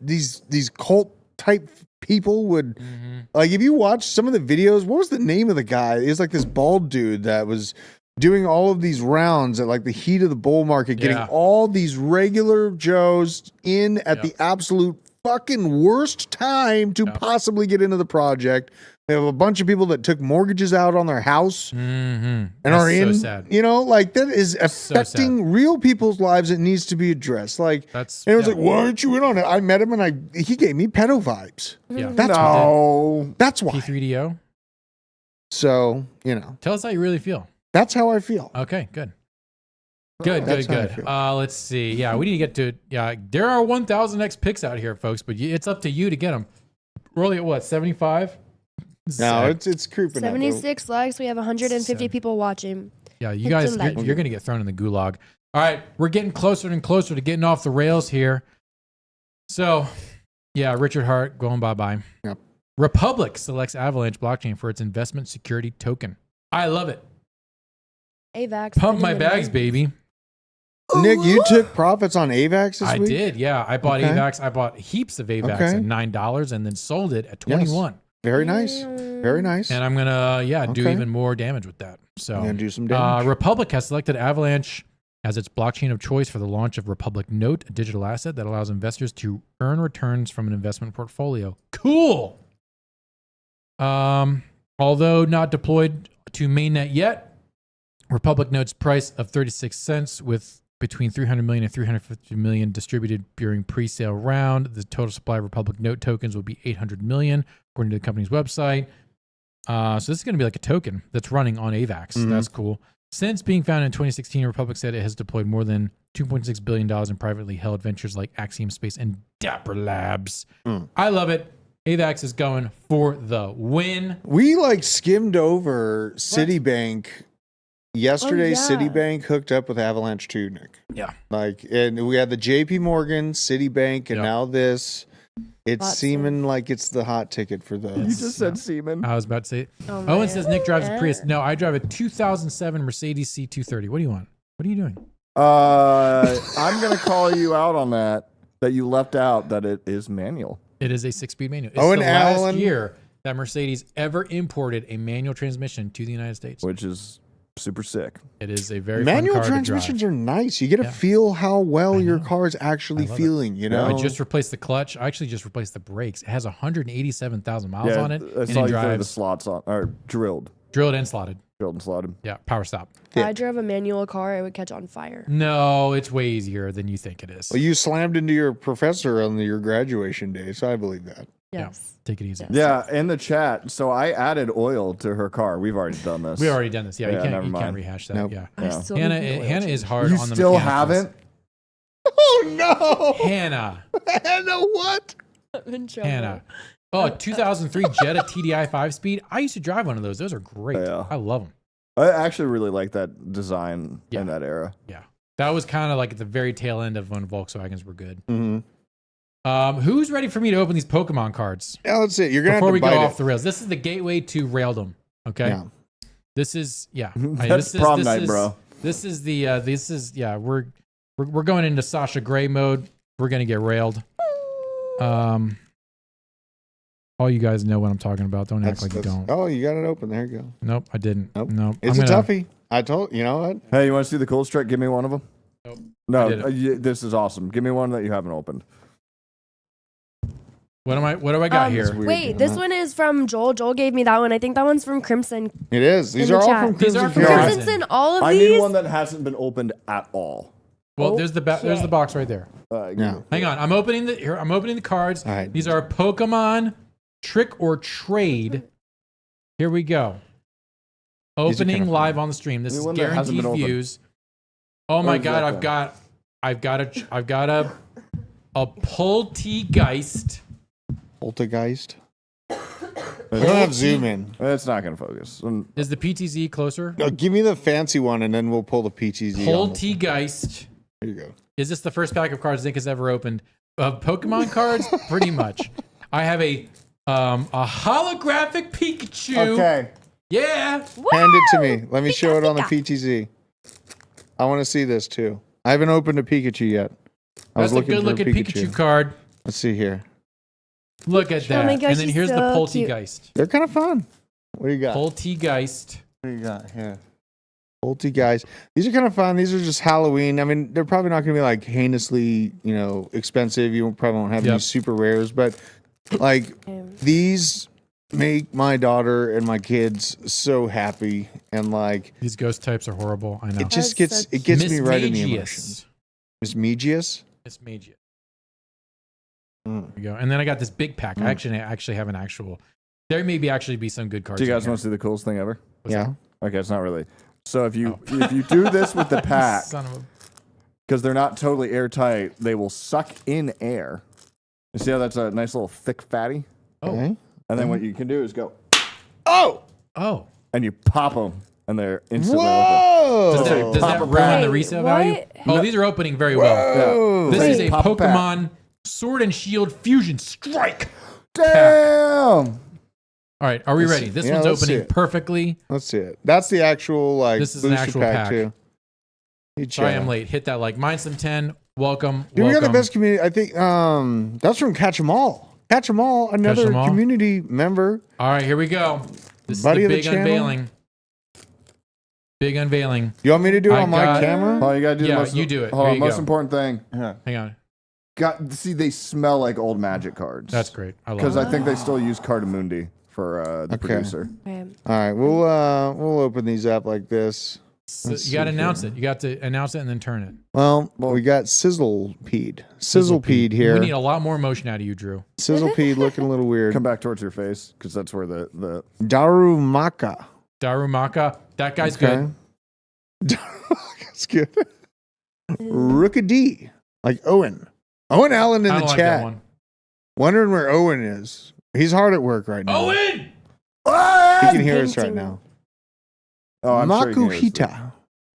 these cult type people would Mm-hmm. like. If you watch some of the videos, what was the name of the guy? It was like this bald dude that was doing all of these rounds at like the heat of the bull market, getting Yeah. all these regular Joes in at the absolute fucking worst time to possibly get into the project. They have a bunch of people that took mortgages out on their house and are in, so sad. you know, like that is So affecting real people's lives. It needs to be addressed. Like, That's and it was yeah. like, why aren't you in on it? I met him and he gave me pedo vibes. Yeah. That's No. That's why. P3DO. So, you know, Tell us how you really feel. that's how I feel. Okay, good. Good, That's good, how I good. feel. Let's see. Yeah, we need to get to yeah. There are 1000X picks out here, folks, but it's up to you to get them. We're only at what, 75? No, it's creeping up. 76 likes. We have 150 people watching. Yeah, you It's guys, a like. you're going to get thrown in the gulag. All right, we're getting closer and closer to getting off the rails here. So, yeah, Richard Hart going bye-bye. Yep. Republic selects Avalanche blockchain for its investment security token. I love it. AVAX. Pump my bags, baby. Nick, you took profits on AVAX this I week? did, yeah. I bought Okay. AVAX. I bought heaps of AVAX Okay. at $9 and then sold it at 21. Very nice. Very nice. And I'm gonna do Okay. even more damage with that. So I'm gonna do some damage. Republic has selected Avalanche as its blockchain of choice for the launch of Republic Note, a digital asset that allows investors to earn returns from an investment portfolio. Cool. Although not deployed to mainnet yet, Republic Note's price of 36 cents with between 300 million and 350 million distributed during pre-sale round. The total supply of Republic Note tokens will be 800 million, according to the company's website. So this is going to be like a token that's running on AVAX. That's cool. Since being founded in 2016, Republic said it has deployed more than $2.6 billion in privately held ventures like Axiom Space and Dapper Labs. I love it. AVAX is going for the win. We like skimmed over Citibank yesterday. yeah. Citibank hooked up with Avalanche too, Nick. Yeah. Like, and we had the JP Morgan, Citibank, and now this. It's Hot seeming like it's the hot ticket for You those. just said semen. I was about to say. Oh, Owen man. says Nick drives a Prius. No, I drive a 2007 Mercedes C230. What do you want? What are you doing? I'm gonna call you out on that you left out that it is manual. It is a 6-speed manual. It's Owen the last Allen- year that Mercedes ever imported a manual transmission to the United States. Which is super sick. It is a very Manual fun car transmissions to drive. are nice. You get to feel how well your car is actually love it. feeling, you know? I just replaced the clutch. I actually just replaced the brakes. It has 187,000 miles on it. I And saw it you throw the drives slots on, or drilled and slotted. and slotted. Yeah, power stop. If I drove a manual car, it would catch on fire. No, it's way easier than you think it is. Well, you slammed into your professor on your graduation day, so I believe that. Yes. Take it easy. Yeah, in the chat. So I added oil to her car. We've already done this. We already done this. Yeah, Yeah, you can't never mind. rehash that. Nope. Yeah. I still Hannah, need the oil Hannah change. is hard You on the still mechanicals. haven't? Oh, no. Hannah. Hannah, what? I'm in trouble. Hannah. Oh, 2003 Jetta TDI 5-speed. I used to drive one of those. Those are great. Yeah. I love them. I actually really like that design Yeah. in that era. Yeah. That was kind of like at the very tail end of when Volkswagens were good. Mm-hmm. Who's ready for me to open these Pokemon cards? Yeah, let's see. You're going to Before have we to go bite off it. the rails. This is the gateway to Raildom. Okay. Yeah. This is That's prom night, bro. This is we're going into Sasha Grey mode. We're gonna get railed. All you guys know what I'm talking about. Don't act like you don't. Oh, you got it open. There you go. Nope, I didn't. Nope. Nope. It's a toughie. I told you know what? Hey, you want to see the coolest trick? Give me one of them. Nope. No, I did this is awesome. Give me one that you haven't opened. What do I got here? Wait, this one is from Joel. Joel gave me that one. I think that one's from Crimson. It is. These In are the all chat. from These are Crimson from Card. Crimson. Crimson, all of I these. need one that hasn't been opened at all. Well, there's the box right there. Yeah. Hang on. I'm opening the cards. All right. These are Pokemon Trick or Trade. Here we go. These are Opening kinda live fun. on the stream. This is Anyone that hasn't guaranteed been opened. views. Oh my is god, that I've got a Poltegeist. Poltergeist. I don't have zoom in. It's not going to focus. Is the PTZ closer? No, give me the fancy one, and then we'll pull the PTZ. on this one. Poltegeist. There you go. Is this the first pack of cards Nick has ever opened? Pokemon cards? Pretty much. I have a holographic Pikachu. Okay. Yeah. Hand it to me. Let me show it on the PTZ. I want to see this too. I haven't opened a Pikachu yet. I That's was a looking good for looking a Pikachu card. Let's see here. Look at that. my gosh, and then he's here's the so cute. Poltegeist. They're kind of fun. What do you got? Poltegeist. What do you got here? Poltegeist. These are kind of fun. These are just Halloween. I mean, they're probably not going to be like heinously, expensive. You probably won't have any super rares, but like these make my daughter and my kids so happy, and like These ghost types are horrible. I know. it just That's gets so me right in the emotion. Mismagius. Miss Megius. Miss Magius. There we go. And then I got this big pack. I actually have an actual. There may actually be some good cards. Do you in guys here. want to see the coolest thing ever? Yeah. Okay, it's not really. So if you do this with the pack, Son of a. because they're not totally airtight, they will suck in air. You see how that's a nice little thick fatty? Okay. And then what you can do is go, Oh. and you pop them, and they're instantly open. Whoa. Does that Pop a ruin pack. the Wait, resale what? value? Oh, these are opening very well. Whoa. This is a Pop a pack. Pokemon Sword and Shield Fusion Strike. Damn! All right, are we ready? This yeah, one's let's see opening it. perfectly. Let's see it. That's the actual This is an booster actual pack, pack. too. Hey, Sorry, Chad. I'm late. Hit that like. Mine's some 10. Welcome. Dude, we got the welcome. best community. I think that's from Catch 'em All. Catch 'em All, another 'em All? community member. All right, here we go. This Buddy is of the the big channel. unveiling. Big unveiling. You want me to do it I on my got- camera? Oh, you gotta do Yeah, the most. you do it. Hold Here on, you most go. important thing. Hang on. See, they smell like old Magic cards. That's great. I love Because it. I think they still use Cardamundi for the producer. Okay. All right, we'll open these up like this. So Let's you got to see announce here. it. You got to announce it and then turn it. Well, we got Sizzlepeed here. We need a lot more emotion out of you, Drew. Sizzlepeed looking a little weird. Come back towards your face because that's where the Darumaka. Darumaka. That guy's Okay. good. That's good. Rookadee. Like Owen. Owen Allen in I the don't like chat. that one. Wondering where Owen is. He's hard at work right now. Owen! He can hear us right Painting. now. Oh, I'm sure you can hear us. Makuhita.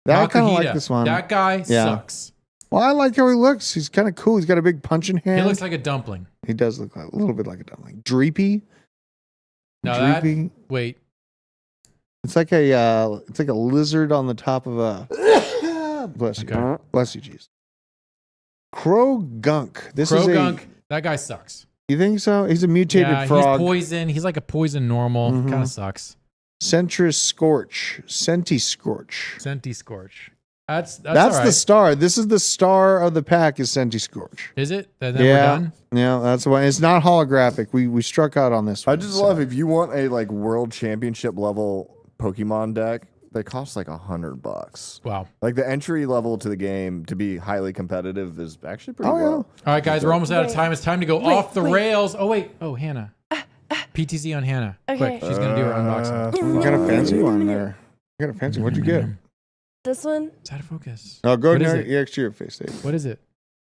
I kind of like Makuhita. this one. That guy Yeah. sucks. Well, I like how he looks. He's kind of cool. He's got a big punching hand. He looks like a dumpling. He does look like, a little bit like a dumpling. Dreepy. No, that. Dreepy. Wait. It's like a lizard on the top of a. Bless you. Okay. Bless you, jeez. Crow Gunk. This Crow is Gunk. That guy sucks. You think so? He's a mutated Yeah, frog. he's poison. He's like a poison normal. Mhm. Kind of sucks. Centris Scorch. Senti Scorch. Senti Scorch. That's That's all the right. star. This is the star of the pack. Is Senti Scorch? Is it? Then we're Yeah, done? yeah. That's why it's not holographic. We struck out on this I one. just so. love if you want a like world championship level Pokemon deck, they cost like $100. Wow. Like the entry level to the game to be highly competitive is actually pretty Oh, yeah. low. All right, guys, we're almost out of Wait. time. It's time to go Wait, off the wait. rails. Oh, wait. Oh, Hannah. PTZ on Hannah. Okay. Quick. She's going to do her unboxing. You got a fancy one there. You got a fancy. What'd you get? This one, It's out of focus. Oh, go What is near it? next to your face, Dave. What is it?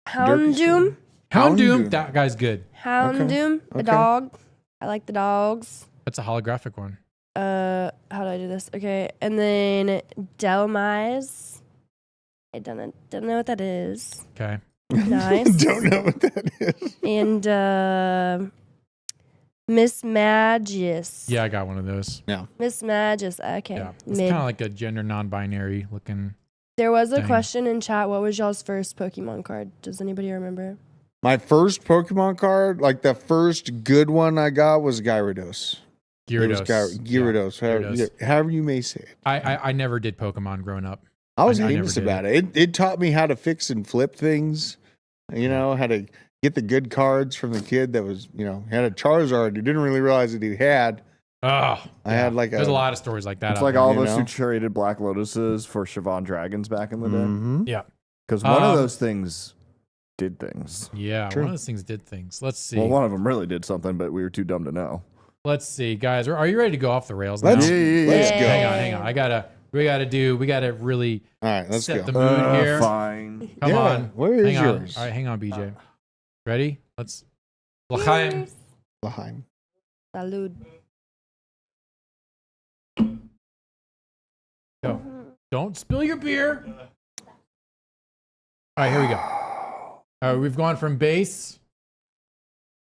Houndoom. Houndoom. Houndoom. That guy's good. Houndoom. Okay. A dog. I like the dogs. That's a holographic one. How do I do this? Okay, and then Delmise. I don't know what that is. Okay. Nice. Don't know what that is. And Miss Magus. Yeah, I got one of those. Miss Magus. Okay. Yeah. It's Mid. kind of like a gender non-binary looking. There was a Dang. question in chat. What was y'all's first Pokemon card? Does anybody remember? My first Pokemon card, like the first good one I got, was Gyarados. It was Gyarados. Gyarados. Gyarados. However you may say it. I never did Pokemon growing up. I was I never heinous did about it. It taught me how to fix and flip things. You know, how to get the good cards from the kid that was, had a Charizard who didn't really realize that he had. Oh, I had like there's a lot of stories like that. It's out like there. all of you us know? who traded Black Lotuses for Siobhan Dragons back in the day. Mhm. Yeah. Because one of Um, those things did things. Yeah, True. one of those things did things. Let's see. Well, one of them really did something, but we were too dumb to know. Let's see, guys. Are you ready to go off the rails Let's- now? Let's go. Hang on. We gotta really All right, let's set go. the mood here. Fine. Come Yeah, on. where is hang on. yours? All right, hang on, BJ. Ready? Let's. L'chaim. L'chaim. Salud. Go. Don't spill your beer. All right, here we go. All right, we've gone from base.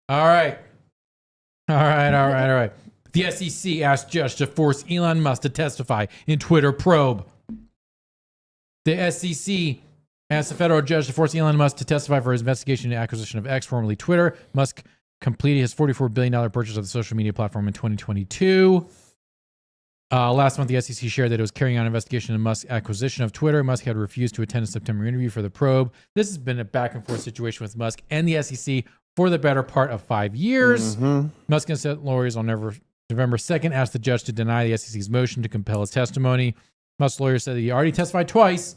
All right. The SEC asked Judge to force Elon Musk to testify in Twitter probe. The SEC asked the federal judge to force Elon Musk to testify for his investigation into acquisition of X, formerly Twitter. Musk completed his $44 billion purchase of the social media platform in 2022. Last month, the SEC shared that it was carrying out an investigation into Musk's acquisition of Twitter. Musk had refused to attend a September interview for the probe. This has been a back and forth situation with Musk and the SEC for the better part of 5 years. Musk and his lawyers on November 2nd asked the judge to deny the SEC's motion to compel his testimony. Musk's lawyers said that he already testified twice,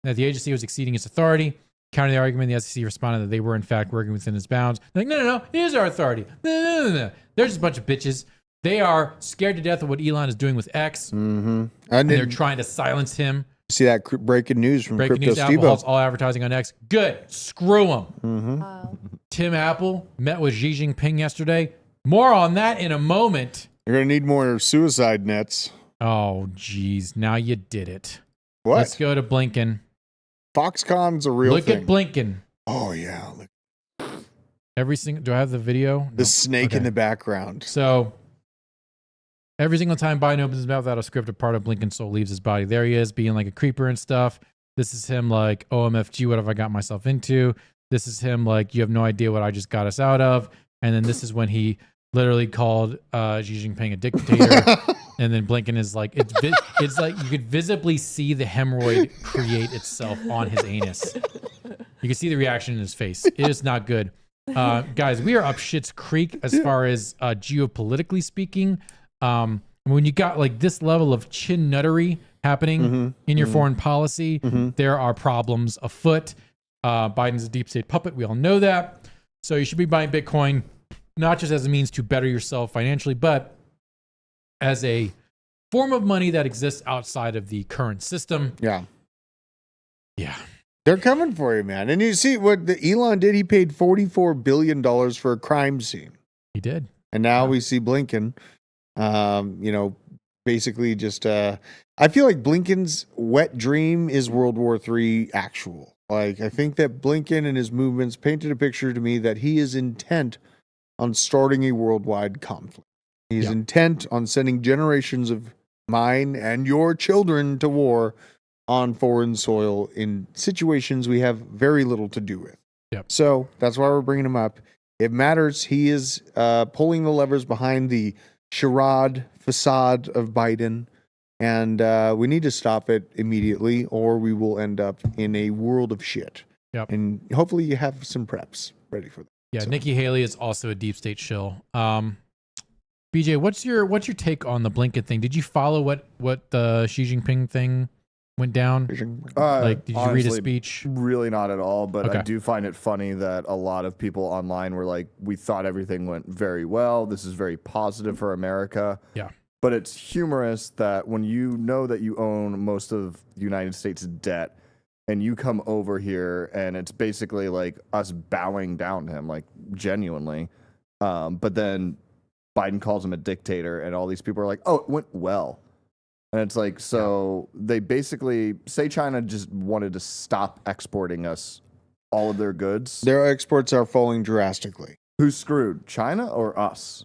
that the agency was exceeding its authority. Counter the argument, the SEC responded that they were in fact working within its bounds. They're like, no, it is our authority. No. They're just a bunch of bitches. They are scared to death of what Elon is doing with X, And and they're then trying to silence him. see that breaking news from Breaking Crypto news, Apple Steve. halts all advertising on X. Good. Screw them. Wow. Tim Apple met with Xi Jinping yesterday. More on that in a moment. You're gonna need more suicide nets. Oh, geez. Now you did it. What? Let's go to Blinken. Foxconn's a real Look thing. at Blinken. Oh yeah, look. Every single. Do I have the video? The No. snake in Okay. the background. So every single time Biden opens his mouth without a script, a part of Blinken's soul leaves his body. There he is, being like a creeper and stuff. This is him like, OMFG, what have I got myself into? This is him like, you have no idea what I just got us out of. And then this is when he literally called Xi Jinping a dictator. And then Blinken is like, it's like you could visibly see the hemorrhoid create itself on his anus. You can see the reaction in his face. It is not good. Guys, we are up shit's creek as far as geopolitically speaking. When you got like this level of chin nuttery happening in your foreign policy. There are problems afoot. Biden's a deep state puppet. We all know that. So you should be buying Bitcoin, not just as a means to better yourself financially, but as a form of money that exists outside of the current system. Yeah. Yeah. They're coming for you, man. And you see what Elon did? He paid $44 billion for a crime scene. He did. And now we see Blinken, basically just, I feel like Blinken's wet dream is World War III actual. Like, I think that Blinken and his movements painted a picture to me that he is intent on starting a worldwide conflict. He's intent on sending generations of mine and your children to war on foreign soil in situations we have very little to do with. Yep. So that's why we're bringing him up. It matters. He is pulling the levers behind the charade facade of Biden. And we need to stop it immediately, or we will end up in a world of shit. Yep. And hopefully you have some preps ready for that. Yeah, So. Nikki Haley is also a deep state shill. BJ, what's your take on the Blinken thing? Did you follow what the Xi Jinping thing went down? Did you read his Honestly, speech? Really not at all, but Okay. I do find it funny that a lot of people online were like, we thought everything went very well. This is very positive for America. Yeah. But it's humorous that when you know that you own most of the United States debt and you come over here and it's basically like us bowing down to him, like genuinely. But then Biden calls him a dictator and all these people are like, oh, it went well. And it's like, so they basically say China just wanted to stop exporting us all of their goods. Their exports are falling drastically. Who's screwed, China or us?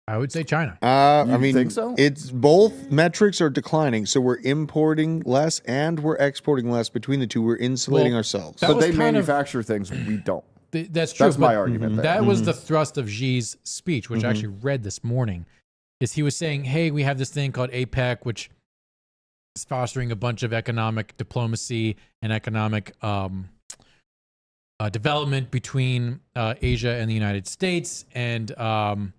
I would say China. You think so? It's both metrics are declining. So we're importing less and we're exporting less. Between the two, we're insulating ourselves. That But was they kind of- manufacture things we don't. That's true. That's my but argument there. That was the thrust of Xi's speech, which I actually read this morning, is he was saying, hey, we have this thing called APEC, which is fostering a bunch of economic diplomacy and economic development between Asia and the United States. And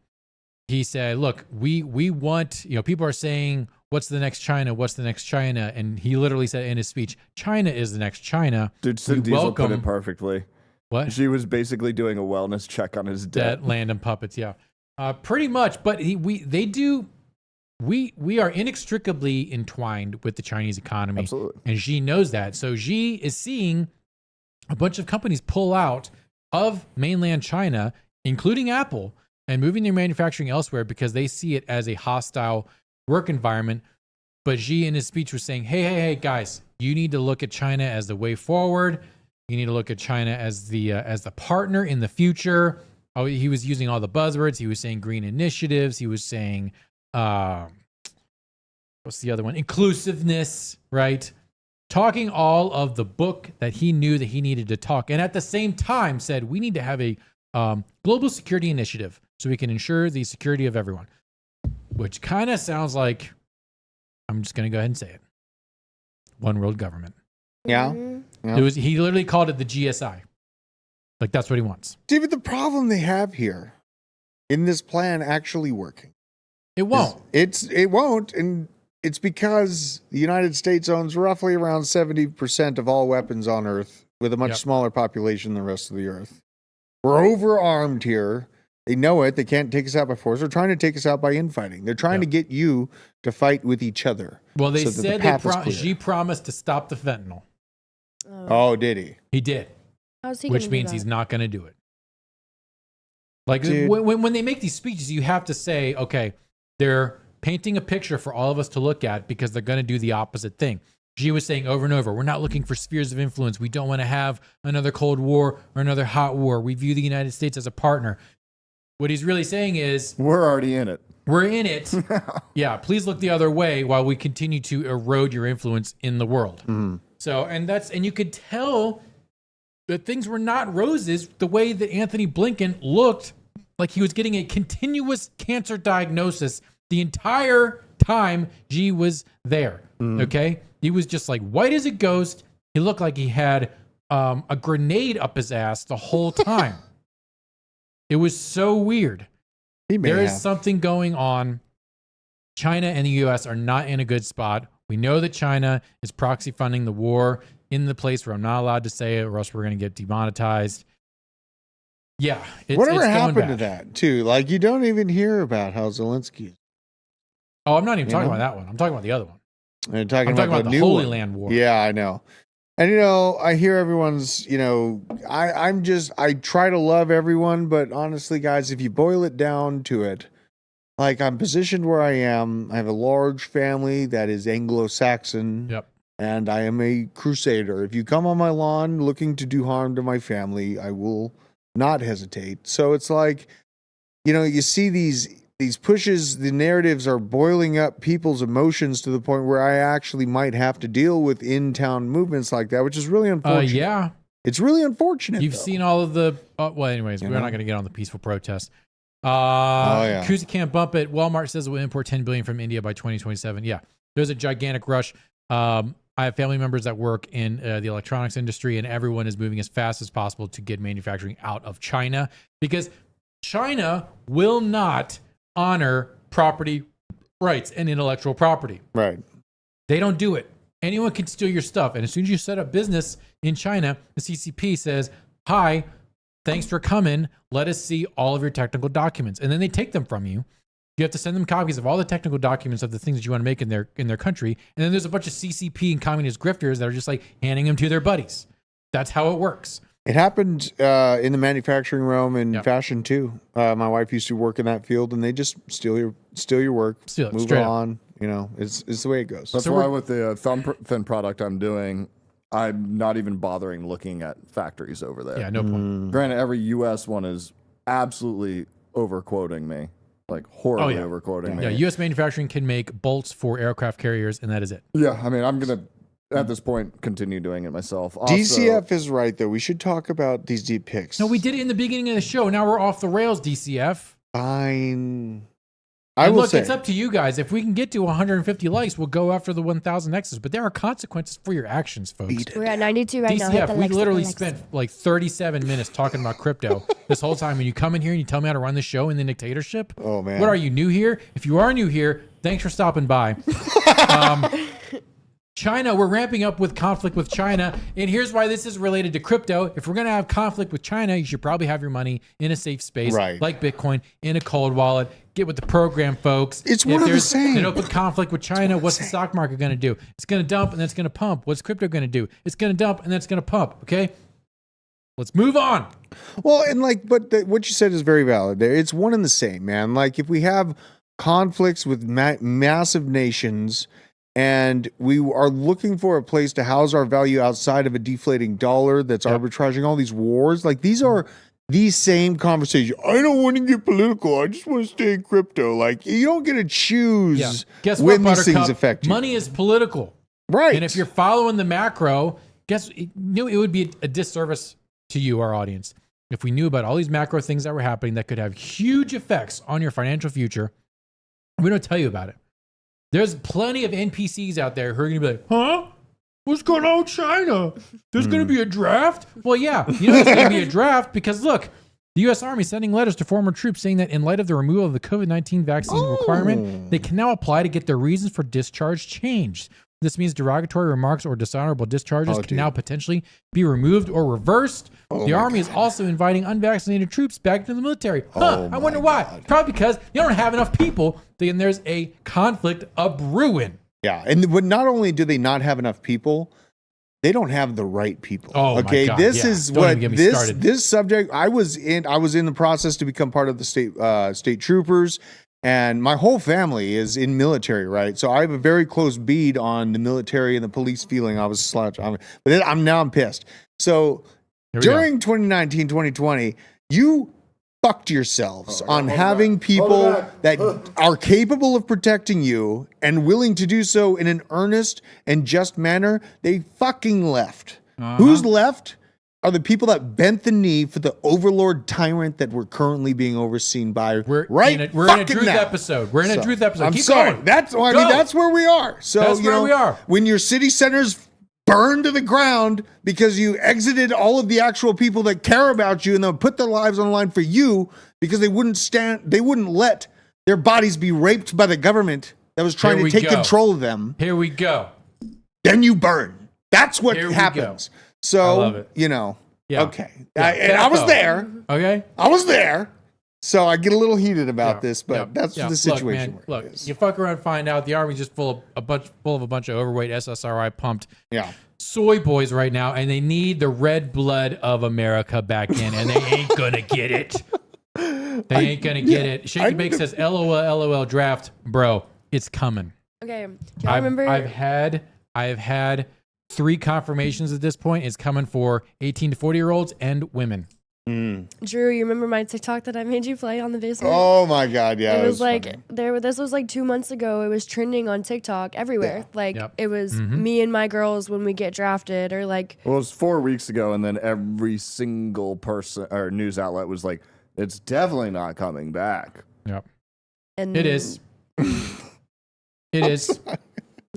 he said, look, we want, people are saying, what's the next China? What's the next China? And he literally said in his speech, China is the next China. Dude, Sid Diesel put it perfectly. What? She was basically doing a wellness check on his debt. Debt, land, and puppets, yeah. Pretty much, but we are inextricably entwined with the Chinese economy. Absolutely. And Xi knows that. So Xi is seeing a bunch of companies pull out of mainland China, including Apple, and moving their manufacturing elsewhere because they see it as a hostile work environment. But Xi in his speech was saying, hey, guys, you need to look at China as the way forward. You need to look at China as the partner in the future. Oh, he was using all the buzzwords. He was saying green initiatives. He was saying, what's the other one? Inclusiveness, right? Talking all of the book that he knew that he needed to talk. And at the same time said, we need to have a global security initiative so we can ensure the security of everyone. Which kind of sounds like, I'm just going to go ahead and say it, one world government. Yeah. Yeah. He literally called it the GSI. Like, that's what he wants. See, but the problem they have here in this plan actually working. It won't. It won't. And it's because the United States owns roughly around 70% of all weapons on Earth with a much smaller population than the rest of the Earth. We're overarmed here. They know it. They can't take us out by force. They're trying to take us out by infighting. They're trying to get you to fight with each other. Well, they so that said the path is clear. Xi promised to stop the fentanyl. Oh, did he? He did. How's he Which gonna do means that? he's not going to do it. Like, Dude. when they make these speeches, you have to say, okay, they're painting a picture for all of us to look at because they're going to do the opposite thing. Xi was saying over and over, we're not looking for spheres of influence. We don't want to have another Cold War or another hot war. We view the United States as a partner. What he's really saying is, We're already in it. we're in it. Yeah, please look the other way while we continue to erode your influence in the world. So, and you could tell that things were not roses the way that Anthony Blinken looked like he was getting a continuous cancer diagnosis the entire time Xi was there. Okay? He was just like white as a ghost. He looked like he had a grenade up his ass the whole time. It was so weird. There is something going on. China and the US are not in a good spot. We know that China is proxy funding the war in the place where I'm not allowed to say it, or else we're going to get demonetized. Yeah. Whatever it's going happened to bad. that, too? Like, you don't even hear about how Zelensky. Oh, I'm not even talking about that one. I'm talking about the other one. I'm talking about the the new Holy one. Land War. Yeah, I know. And, I hear everyone's, I try to love everyone, but honestly, guys, if you boil it down to it, like, I'm positioned where I am. I have a large family that is Anglo-Saxon. Yep. And I am a crusader. If you come on my lawn looking to do harm to my family, I will not hesitate. So it's like, you see these pushes, the narratives are boiling up people's emotions to the point where I actually might have to deal with in-town movements like that, which is really unfortunate. Yeah. It's really unfortunate. You've seen all of the, well, anyways, we're not going to get on the peaceful protest. Yeah. Kuzi can't bump it. Walmart says it will import 10 billion from India by 2027. Yeah. There's a gigantic rush. I have family members that work in the electronics industry, and everyone is moving as fast as possible to get manufacturing out of China, because China will not honor property rights and intellectual property. Right. They don't do it. Anyone can steal your stuff. And as soon as you set up business in China, the CCP says, hi, thanks for coming. Let us see all of your technical documents. And then they take them from you. You have to send them copies of all the technical documents of the things that you want to make in their country. And then there's a bunch of CCP and communist grifters that are just like handing them to their buddies. That's how it works. It happened in the manufacturing realm and fashion too. My wife used to work in that field, and they just steal your work, move on. It's the way it goes. That's why with the thin product I'm doing, I'm not even bothering looking at factories over there. Yeah, no point. Granted, every U.S. one is absolutely overquoting me, like horribly overquoting me. Yeah, U.S. manufacturing can make bolts for aircraft carriers, and that is it. Yeah, I mean, I'm gonna at this point continue doing it myself. Also, DCF is right, though. We should talk about these deep picks. No, we did it in the beginning of the show. Now we're off the rails, DCF. Fine. Look, it's up to you guys. If we can get to 150 likes, we'll go after the 1,000 X's. But there are consequences for your actions, folks. We're at 92 right now. Hit DCF, the we likes, literally hit the likes. spent like 37 minutes talking about crypto this whole time. And you come in here and you tell me how to run the show in the dictatorship? Oh, man. What are you, new here? If you are new here, thanks for stopping by. China, we're ramping up with conflict with China. And here's why this is related to crypto. If we're going to have conflict with China, you should probably have your money in a safe space, like Bitcoin, in a cold wallet. Get with the program, folks. It's one of the same. An open conflict with China, what's the stock market going to do? It's going to dump and then it's going to pump. What's crypto going to do? It's going to dump and then it's going to pump. Okay? Let's move on. Well, and what you said is very valid there. It's one and the same, man. Like, if we have conflicts with massive nations, and we are looking for a place to house our value outside of a deflating dollar that's arbitraging all these wars. Like, these are the same conversation. I don't want to get political. I just want to stay in crypto. Like, you don't get to choose Guess when what, these things Buttercup? affect you. Money is political. Right. And if you're following the macro, it would be a disservice to you, our audience, if we knew about all these macro things that were happening that could have huge effects on your financial future. We don't tell you about it. There's plenty of NPCs out there who are going to be like, huh? What's going on with China? There's going to be a draft? Well, yeah. You know there's going to be a draft because, look, the U.S. Army is sending letters to former troops saying that in light of the removal of the COVID-19 vaccine requirement, they can now apply to get their reasons for discharge changed. This means derogatory remarks or dishonorable discharges can now potentially be removed or reversed. The Army is also inviting unvaccinated troops back into the military. I wonder why. Probably because you don't have enough people, then there's a conflict of brewing. Yeah, and not only do they not have enough people, they don't have the right people. Oh, okay. my God, This yeah. is Don't what even get me started. this subject. I was in the process to become part of the state troopers, and my whole family is in military, right? So I have a very close bead on the military and the police feeling. I was slapped, but I'm pissed. So during 2019, 2020, you fucked yourselves on having people that are capable of protecting you and willing to do so in an earnest and just manner. They fucking left. Who's left are the people that bent the knee for the overlord tyrant that we're currently being overseen by. We're in a truth episode. We're in a truth episode. I'm Keep sorry. going. That's where we are. So That's where we are. When your city centers burned to the ground because you exited all of the actual people that care about you and they'll put their lives on the line for you because they wouldn't let their bodies be raped by the government that was trying Here to we take go. control of them, Here we go. then you burn. That's what Here we happens. I So, love it. you know, Yeah. okay. Yeah. And I was there. Okay. I was there. So I get a little heated about Yeah. this, but Yeah. that's Yeah. the situation. Look, where man, it is. you fuck around and find out the army's just full of a bunch of overweight SSRI pumped Yeah. soy boys right now, and they need the red blood of America back in, and they ain't gonna get it. They ain't gonna get it. Shaky Bake says, LOL draft, bro. It's coming. Okay. Do y'all remember? I've had 3 confirmations at this point. It's coming for 18 to 40-year-olds and women. Drew, you remember my TikTok that I made you play on the basement? Oh my God. Yeah. it was like funny. this was like 2 months ago. It was trending on TikTok everywhere. Like Yep. it was me and my girls when we get drafted, or like Well, it was 4 weeks ago, and then every single person or news outlet was like, "It's definitely not coming back." Yep. and It is. It is.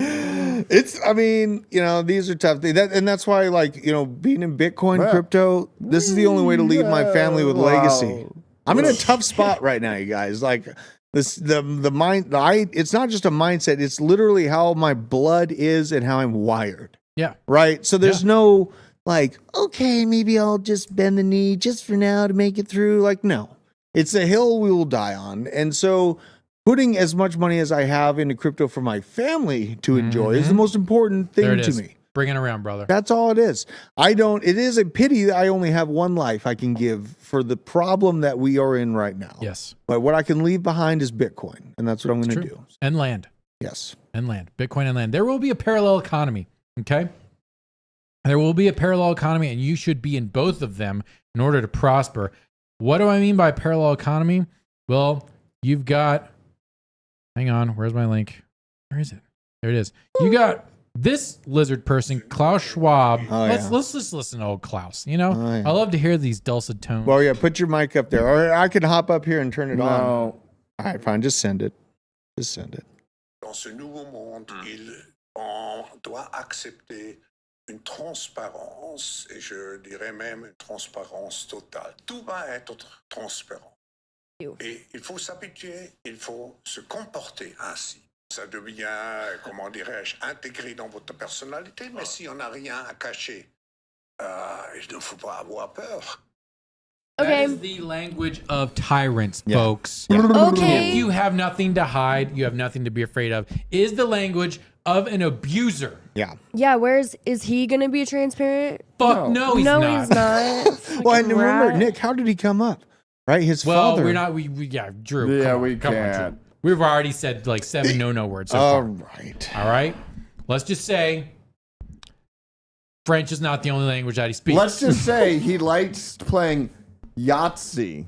I mean, you know, these are tough. And that's why, like, you know, being in Bitcoin, Yeah. crypto, this is the only way to leave my family with legacy. Wow. I'm in a tough spot right now, you guys. Like the mind, it's not just a mindset. It's literally how my blood is and how I'm wired. Yeah. Right. So there's no like, okay, maybe I'll just bend the knee just for now to make it through. Like, no, it's a hill we will die on. And so putting as much money as I have into crypto for my family to enjoy is the most important There thing it to is. me. Bring it around, brother. That's all it is. It is a pity that I only have one life I can give for the problem that we are in right now. Yes. But what I can leave behind is Bitcoin. And that's what I'm going to True. do. And land. Yes. And land. Bitcoin and land. There will be a parallel economy. Okay. There will be a parallel economy, and you should be in both of them in order to prosper. What do I mean by parallel economy? Well, you've got, hang on, where's my link? Where is it? There it is. You got this lizard person, Klaus Schwab. Oh, let's yeah. just listen to old Klaus. You know, Oh, yeah. I love to hear these dulcet tones. Well, yeah, put your mic up there. Or I could hop up here and turn it on. No. All right, fine. Just send it. Just send it. Dans ce nouveau monde, on doit accepter une transparence, et je dirais même une transparence totale. Tout va être transparent. Et il faut s'habituer, il faut se comporter ainsi. Ça devient, comment dirais-je, intégré dans votre personnalité, mais si on n'a rien à cacher, il ne faut pas avoir peur. That okay. is the language of tyrants, Yeah. folks. Okay. If you have nothing to hide, you have nothing to be afraid of, is the language of an abuser. Yeah. Yeah, is he gonna be transparent? Fuck no, he's no, not. he's not. Well, and Fucking remember, rat. Nick, how did he come up? Right? His Well, father. we're not. We yeah, Drew. Yeah, come on, we come on, can't. Drew. We've already said like 7 no words. So All far. right. All right. Let's just say French is not the only language that he speaks. Let's just say he likes playing Yahtzee.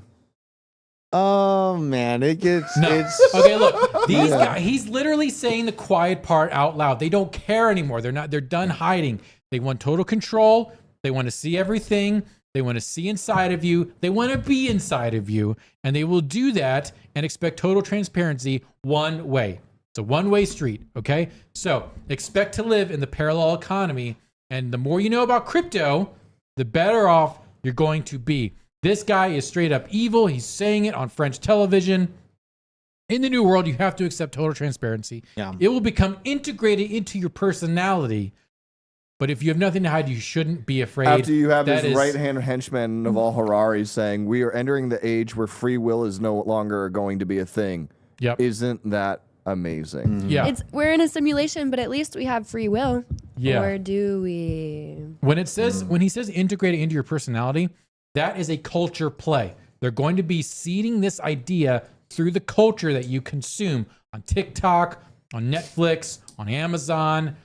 Oh, man. It gets. No. It's, Okay, look. These guys, he's literally saying the quiet part out loud. They don't care anymore. They're done hiding. They want total control. They want to see everything. They want to see inside of you. They want to be inside of you. And they will do that and expect total transparency one way. It's a one-way street, okay? So expect to live in the parallel economy. And the more you know about crypto, the better off you're going to be. This guy is straight up evil. He's saying it on French television. In the new world, you have to accept total transparency. Yeah. It will become integrated into your personality. But if you have nothing to hide, you shouldn't be afraid. After you have That his is- right-hand henchman Naval Harari saying, "We are entering the age where free will is no longer going to be a thing." Yep. Isn't that amazing? Yeah. We're in a simulation, but at least we have free will. Yeah. Or do we? When he says integrate it into your personality, that is a culture play. They're going to be seeding this idea through the culture that you consume on TikTok, on Netflix, on Amazon,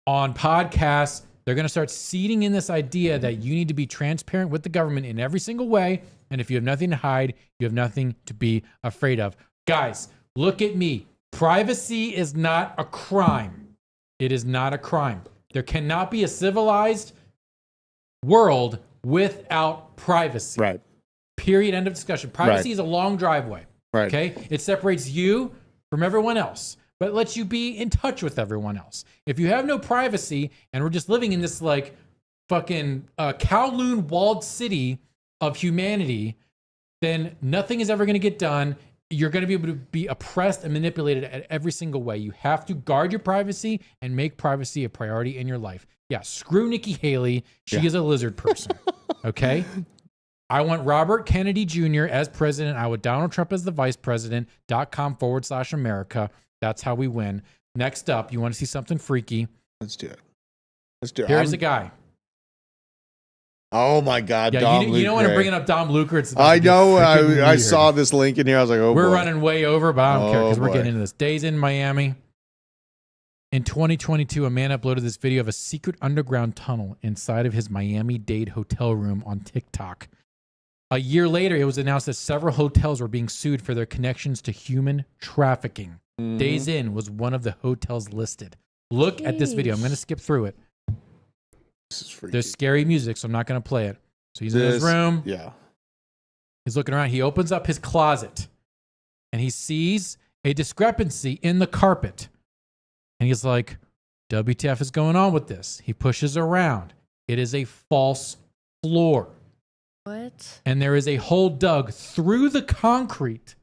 on podcasts. They're going to start seeding in this idea that you need to be transparent with the government in every single way. And if you have nothing to hide, you have nothing to be afraid of. Guys, look at me. Privacy is not a crime. It is not a crime. There cannot be a civilized world without privacy. right. Period. End of discussion. Privacy Right. is a long driveway. Right. Okay. It separates you from everyone else, but lets you be in touch with everyone else. If you have no privacy and we're just living in this like fucking Kowloon walled city of humanity, then nothing is ever going to get done. you're going to be able to be oppressed and manipulated at every single way. You have to guard your privacy and make privacy a priority in your life. Yeah, screw Nikki Haley. She is a lizard person. Okay? I want Robert Kennedy Jr. as president. I want Donald Trump as the vice president. .com/America. That's how we win. Next up, you want to see something freaky? Let's do it. Let's do it. Here's a guy. Oh my God, Yeah, Dom you know when I'm Lucre. bringing up Dom Lucre, it's I know. I weird. saw this link in here. I was like, oh, we're boy. running way over, but I don't care because Oh, we're boy. getting into this. Days in Miami. In 2022, a man uploaded this video of a secret underground tunnel inside of his Miami-Dade hotel room on TikTok. A year later, it was announced that several hotels were being sued for their connections to human trafficking. Days In was one of the hotels listed. Look at this video. I'm going to skip through it. This is freaky. There's scary music, so I'm not going to play it. So he's in his room. Yeah. He's looking around. He opens up his closet and he sees a discrepancy in the carpet. And he's like, WTF is going on with this? He pushes around. It is a false floor. What? And there is a hole dug through the concrete.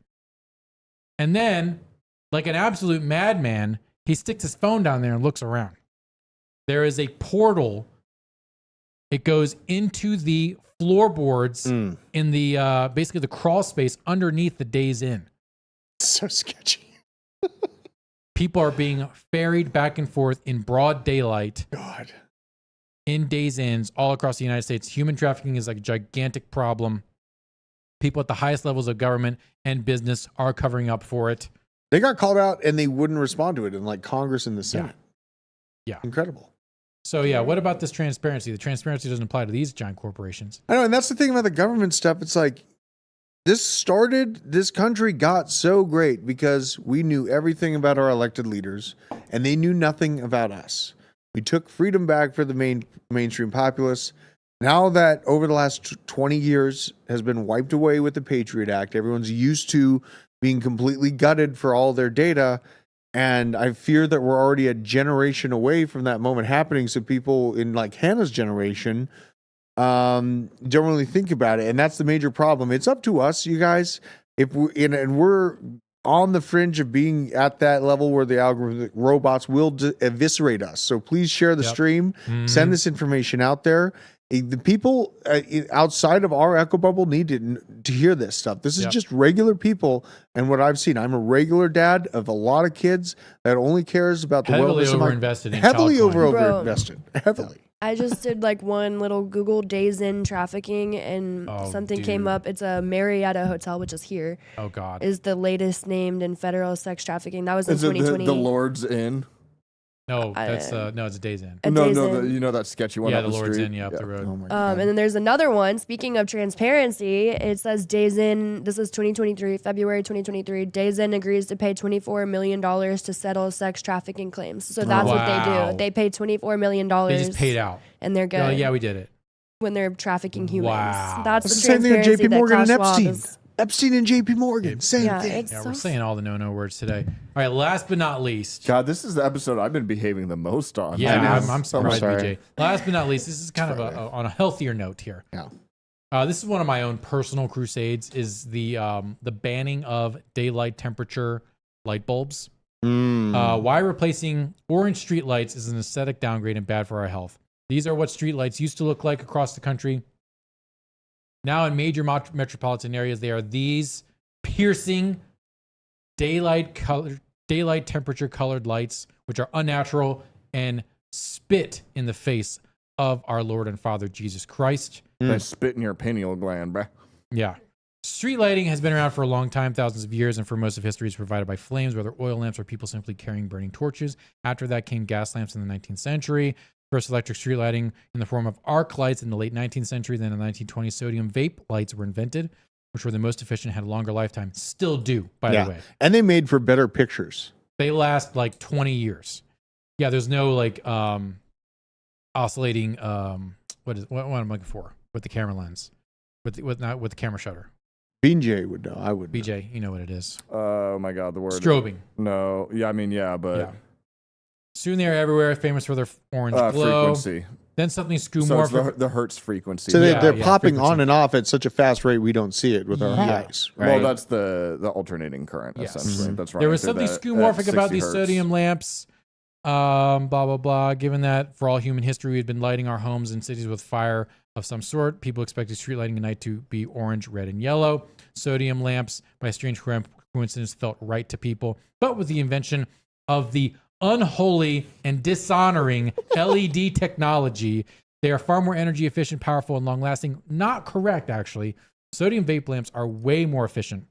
And then, like an absolute madman, he sticks his phone down there and looks around. There is a portal. It goes into the floorboards in the basically the crawl space underneath the Days In. So sketchy. People are being ferried back and forth in broad daylight. God. In Days Inns all across the United States. Human trafficking is like a gigantic problem. People at the highest levels of government and business are covering up for it. They got called out and they wouldn't respond to it in like Congress and the Senate. Yeah. Incredible. So yeah, what about this transparency? The transparency doesn't apply to these giant corporations. I know, and that's the thing about the government stuff. It's like this country got so great because we knew everything about our elected leaders and they knew nothing about us. We took freedom back for the mainstream populace. Now that over the last 20 years has been wiped away with the Patriot Act, everyone's used to being completely gutted for all their data. And I fear that we're already a generation away from that moment happening. So people in like Hannah's generation don't really think about it. And that's the major problem. It's up to us, you guys. If we and we're on the fringe of being at that level where the algorithmic robots will eviscerate us. So please share the stream, send this information out there. The people outside of our echo bubble need to hear this stuff. This is just regular people. And what I've seen, I'm a regular dad of a lot of kids that only cares about the Heavily wellness of overinvested in heavily child porn. overinvested. Heavily. I just did like one little Google Days In trafficking and something came up. It's a Marietta Hotel, which is here. Oh God. Is the latest named in federal sex trafficking. That was in Is it 2020. the Lord's Inn? No, that's no, it's a Days In. You know that sketchy one. Yeah, up the the Lord's street? Inn, up the road. Oh my God. And then there's another one. Speaking of transparency, it says Days In. This is 2023, February 2023. Days In agrees to pay $24 million to settle sex trafficking claims. So that's what they Wow. do. They pay $24 million. They just paid out. And they're good. Oh, yeah, we did it. When they're trafficking humans. Wow. That's It's the the same thing with transparency JP that Morgan Klaus and Schwab Epstein. is- Epstein and JP Morgan. Same Yeah, thing. it's Yeah, so we're saying all the no words today. All right, last but not least. God, this is the episode I've been behaving the most on. Yeah, I know. I'm surprised, sorry. BJ. Last but not least, this is kind of on a healthier note here. Yeah. This is one of my own personal crusades. Is the banning of daylight temperature light bulbs? Why replacing orange street lights is an aesthetic downgrade and bad for our health. These are what street lights used to look like across the country. Now in major metropolitan areas, they are these piercing daylight temperature colored lights, which are unnatural and spit in the face of our Lord and Father Jesus Christ. They spit in your pineal gland, bruh. Yeah. Street lighting has been around for a long time, thousands of years, and for most of history is provided by flames, whether oil lamps or people simply carrying burning torches. After that came gas lamps in the 19th century. First electric street lighting in the form of arc lights in the late 19th century. Then in the 1920s, sodium vape lights were invented, which were the most efficient, had a longer lifetime. Still do, by the way. And they made for better pictures. They last like 20 years. Yeah, there's no like oscillating what am I looking for with the camera lens, with the camera shutter. BJ would know. I would. BJ, you know what it is. Oh my God, the word Strobing. No, yeah, I mean, yeah, but Soon they are everywhere, famous for their orange glow. frequency. Then something So it's skeuomorphic. the Hertz frequency. So Yeah, they're yeah, popping frequency. on and off at such a fast rate we don't see it with our Yeah. eyes, right? Well, that's the alternating current, Yes. essentially. That's right. There was something skeuomorphic about these sodium lamps. Blah blah blah. Given that for all human history, we've been lighting our homes and cities with fire of some sort, people expected street lighting at night to be orange, red, and yellow. Sodium lamps, by a strange coincidence, felt right to people. But with the invention of the unholy and dishonoring LED technology, they are far more energy efficient, powerful, and long lasting. Not correct, actually. Sodium vape lamps are way more efficient.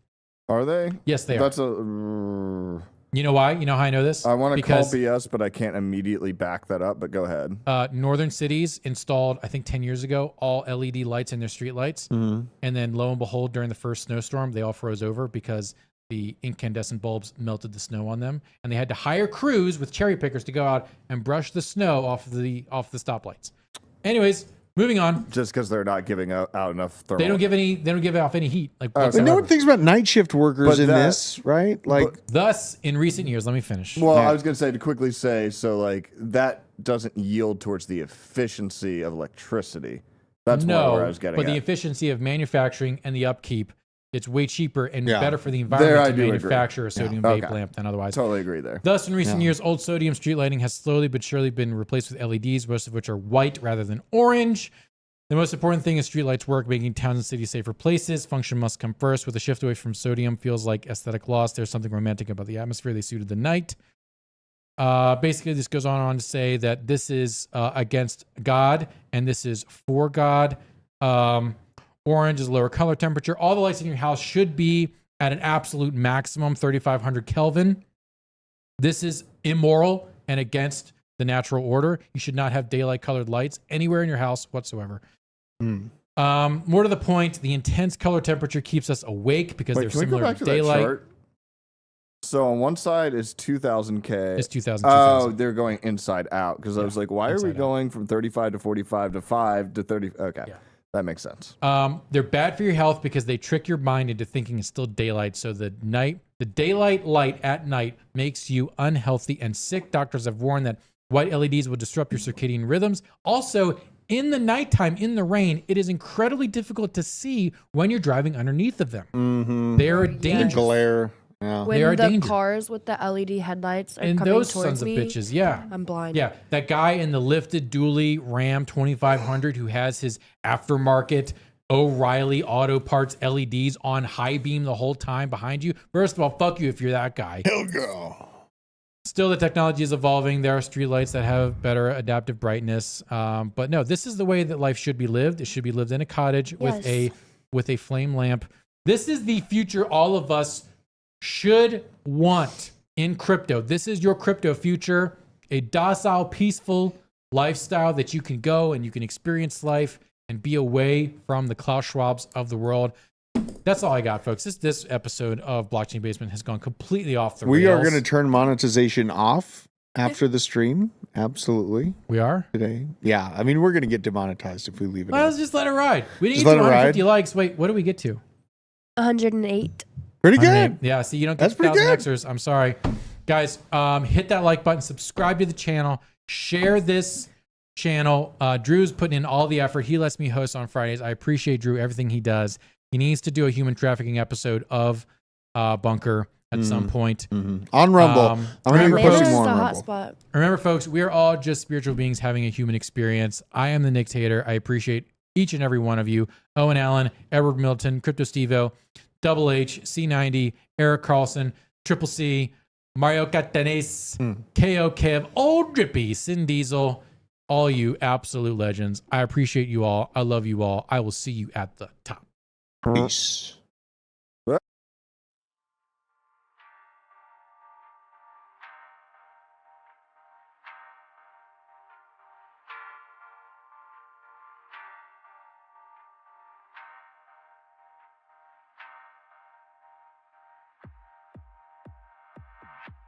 Are they? Yes, they That's are. You know why? You know how I know this? I want to call Because BS, but I can't immediately back that up. But go ahead. northern cities installed, I think 10 years ago, all LED lights in their street lights. Mm-hmm. And then lo and behold, during the first snowstorm, they all froze over because the incandescent bulbs melted the snow on them. And they had to hire crews with cherry pickers to go out and brush the snow off the stoplights. Anyways, moving on. Just because they're not giving out enough thermal. They don't give off any heat. Like But no whatsoever. one thinks about night shift workers But in that- this, right? Like, Thus, in recent years, let me finish. Well, I was going to say, to quickly say, so like that doesn't yield towards the efficiency of electricity. That's more where I was getting but at. the efficiency of manufacturing and the upkeep, it's way cheaper and Yeah. better for the There environment I to do agree. manufacture a sodium vape lamp than otherwise. Totally agree there. Thus, in recent years, old sodium street lighting has slowly but surely been replaced with LEDs, most of which are white rather than orange. The most important thing is streetlights work, making towns and cities safer places. Function must come first. With a shift away from sodium, feels like aesthetic loss. There's something romantic about the atmosphere. They suited the night. Basically, this goes on to say that this is against God and this is for God. Orange is lower color temperature. All the lights in your house should be at an absolute maximum, 3,500 Kelvin. This is immoral and against the natural order. You should not have daylight colored lights anywhere in your house whatsoever. More to the point, the intense color temperature keeps us awake because Wait, they're can we go similar back to to that daylight. chart? So on one side is 2000K. It's 2,000. Oh, they're going inside out because I was like, why are we inside out. going from 35 to 45 to 5 to 30? Okay, that makes sense. They're bad for your health because they trick your mind into thinking it's still daylight. So the daylight light at night makes you unhealthy and sick. Doctors have warned that white LEDs will disrupt your circadian rhythms. Also, in the nighttime, in the rain, it is incredibly difficult to see when you're driving underneath of them. mm-hmm. They are the dangerous. glare. Yeah. They are When the dangerous. cars with the LED headlights are And coming those towards sons me, of bitches, yeah. I'm blind. Yeah, that guy in the lifted dually Ram 2500 who has his aftermarket O'Reilly Auto Parts LEDs on high beam the whole time behind you. First of all, fuck you if you're that guy. Hell go. Still, the technology is evolving. There are streetlights that have better adaptive brightness. But no, this is the way that life should be lived. It should be lived in a cottage with a flame lamp. This is the future all of us should want in crypto. This is your crypto future, a docile, peaceful lifestyle that you can go and you can experience life and be away from the Klaus Schwabs of the world. That's all I got, folks. This episode of Blockchain Basement has gone completely off the rails. We are going to turn monetization off after the stream. Absolutely. We are? Today. Yeah. I mean, we're going to get demonetized if we leave it. Well, in. let's just let it ride. We didn't Just get let it 250 ride? likes. Wait, what do we get to? 108. Pretty 108. good. Yeah, see, you don't get That's pretty 1,000 good. Xers. I'm sorry. Guys, hit that like button, subscribe to the channel, share this channel. Drew's putting in all the effort. He lets me host on Fridays. I appreciate Drew, everything he does. He needs to do a human trafficking episode of Bunker at some point. On Rumble. I'm going to be remember, posting folks, more on the Rumble. hotspot. remember, folks, we are all just spiritual beings having a human experience. I am the Nictator. I appreciate each and every one of you. Owen Allen, Edward Milton, Crypto Stevo, Double H, C90, Eric Carlson, Triple C, Mario Catanese, KO Kev, Old Drippy, Sin Diesel, all you absolute legends. I appreciate you all. I love you all. I will see you at the top. Peace.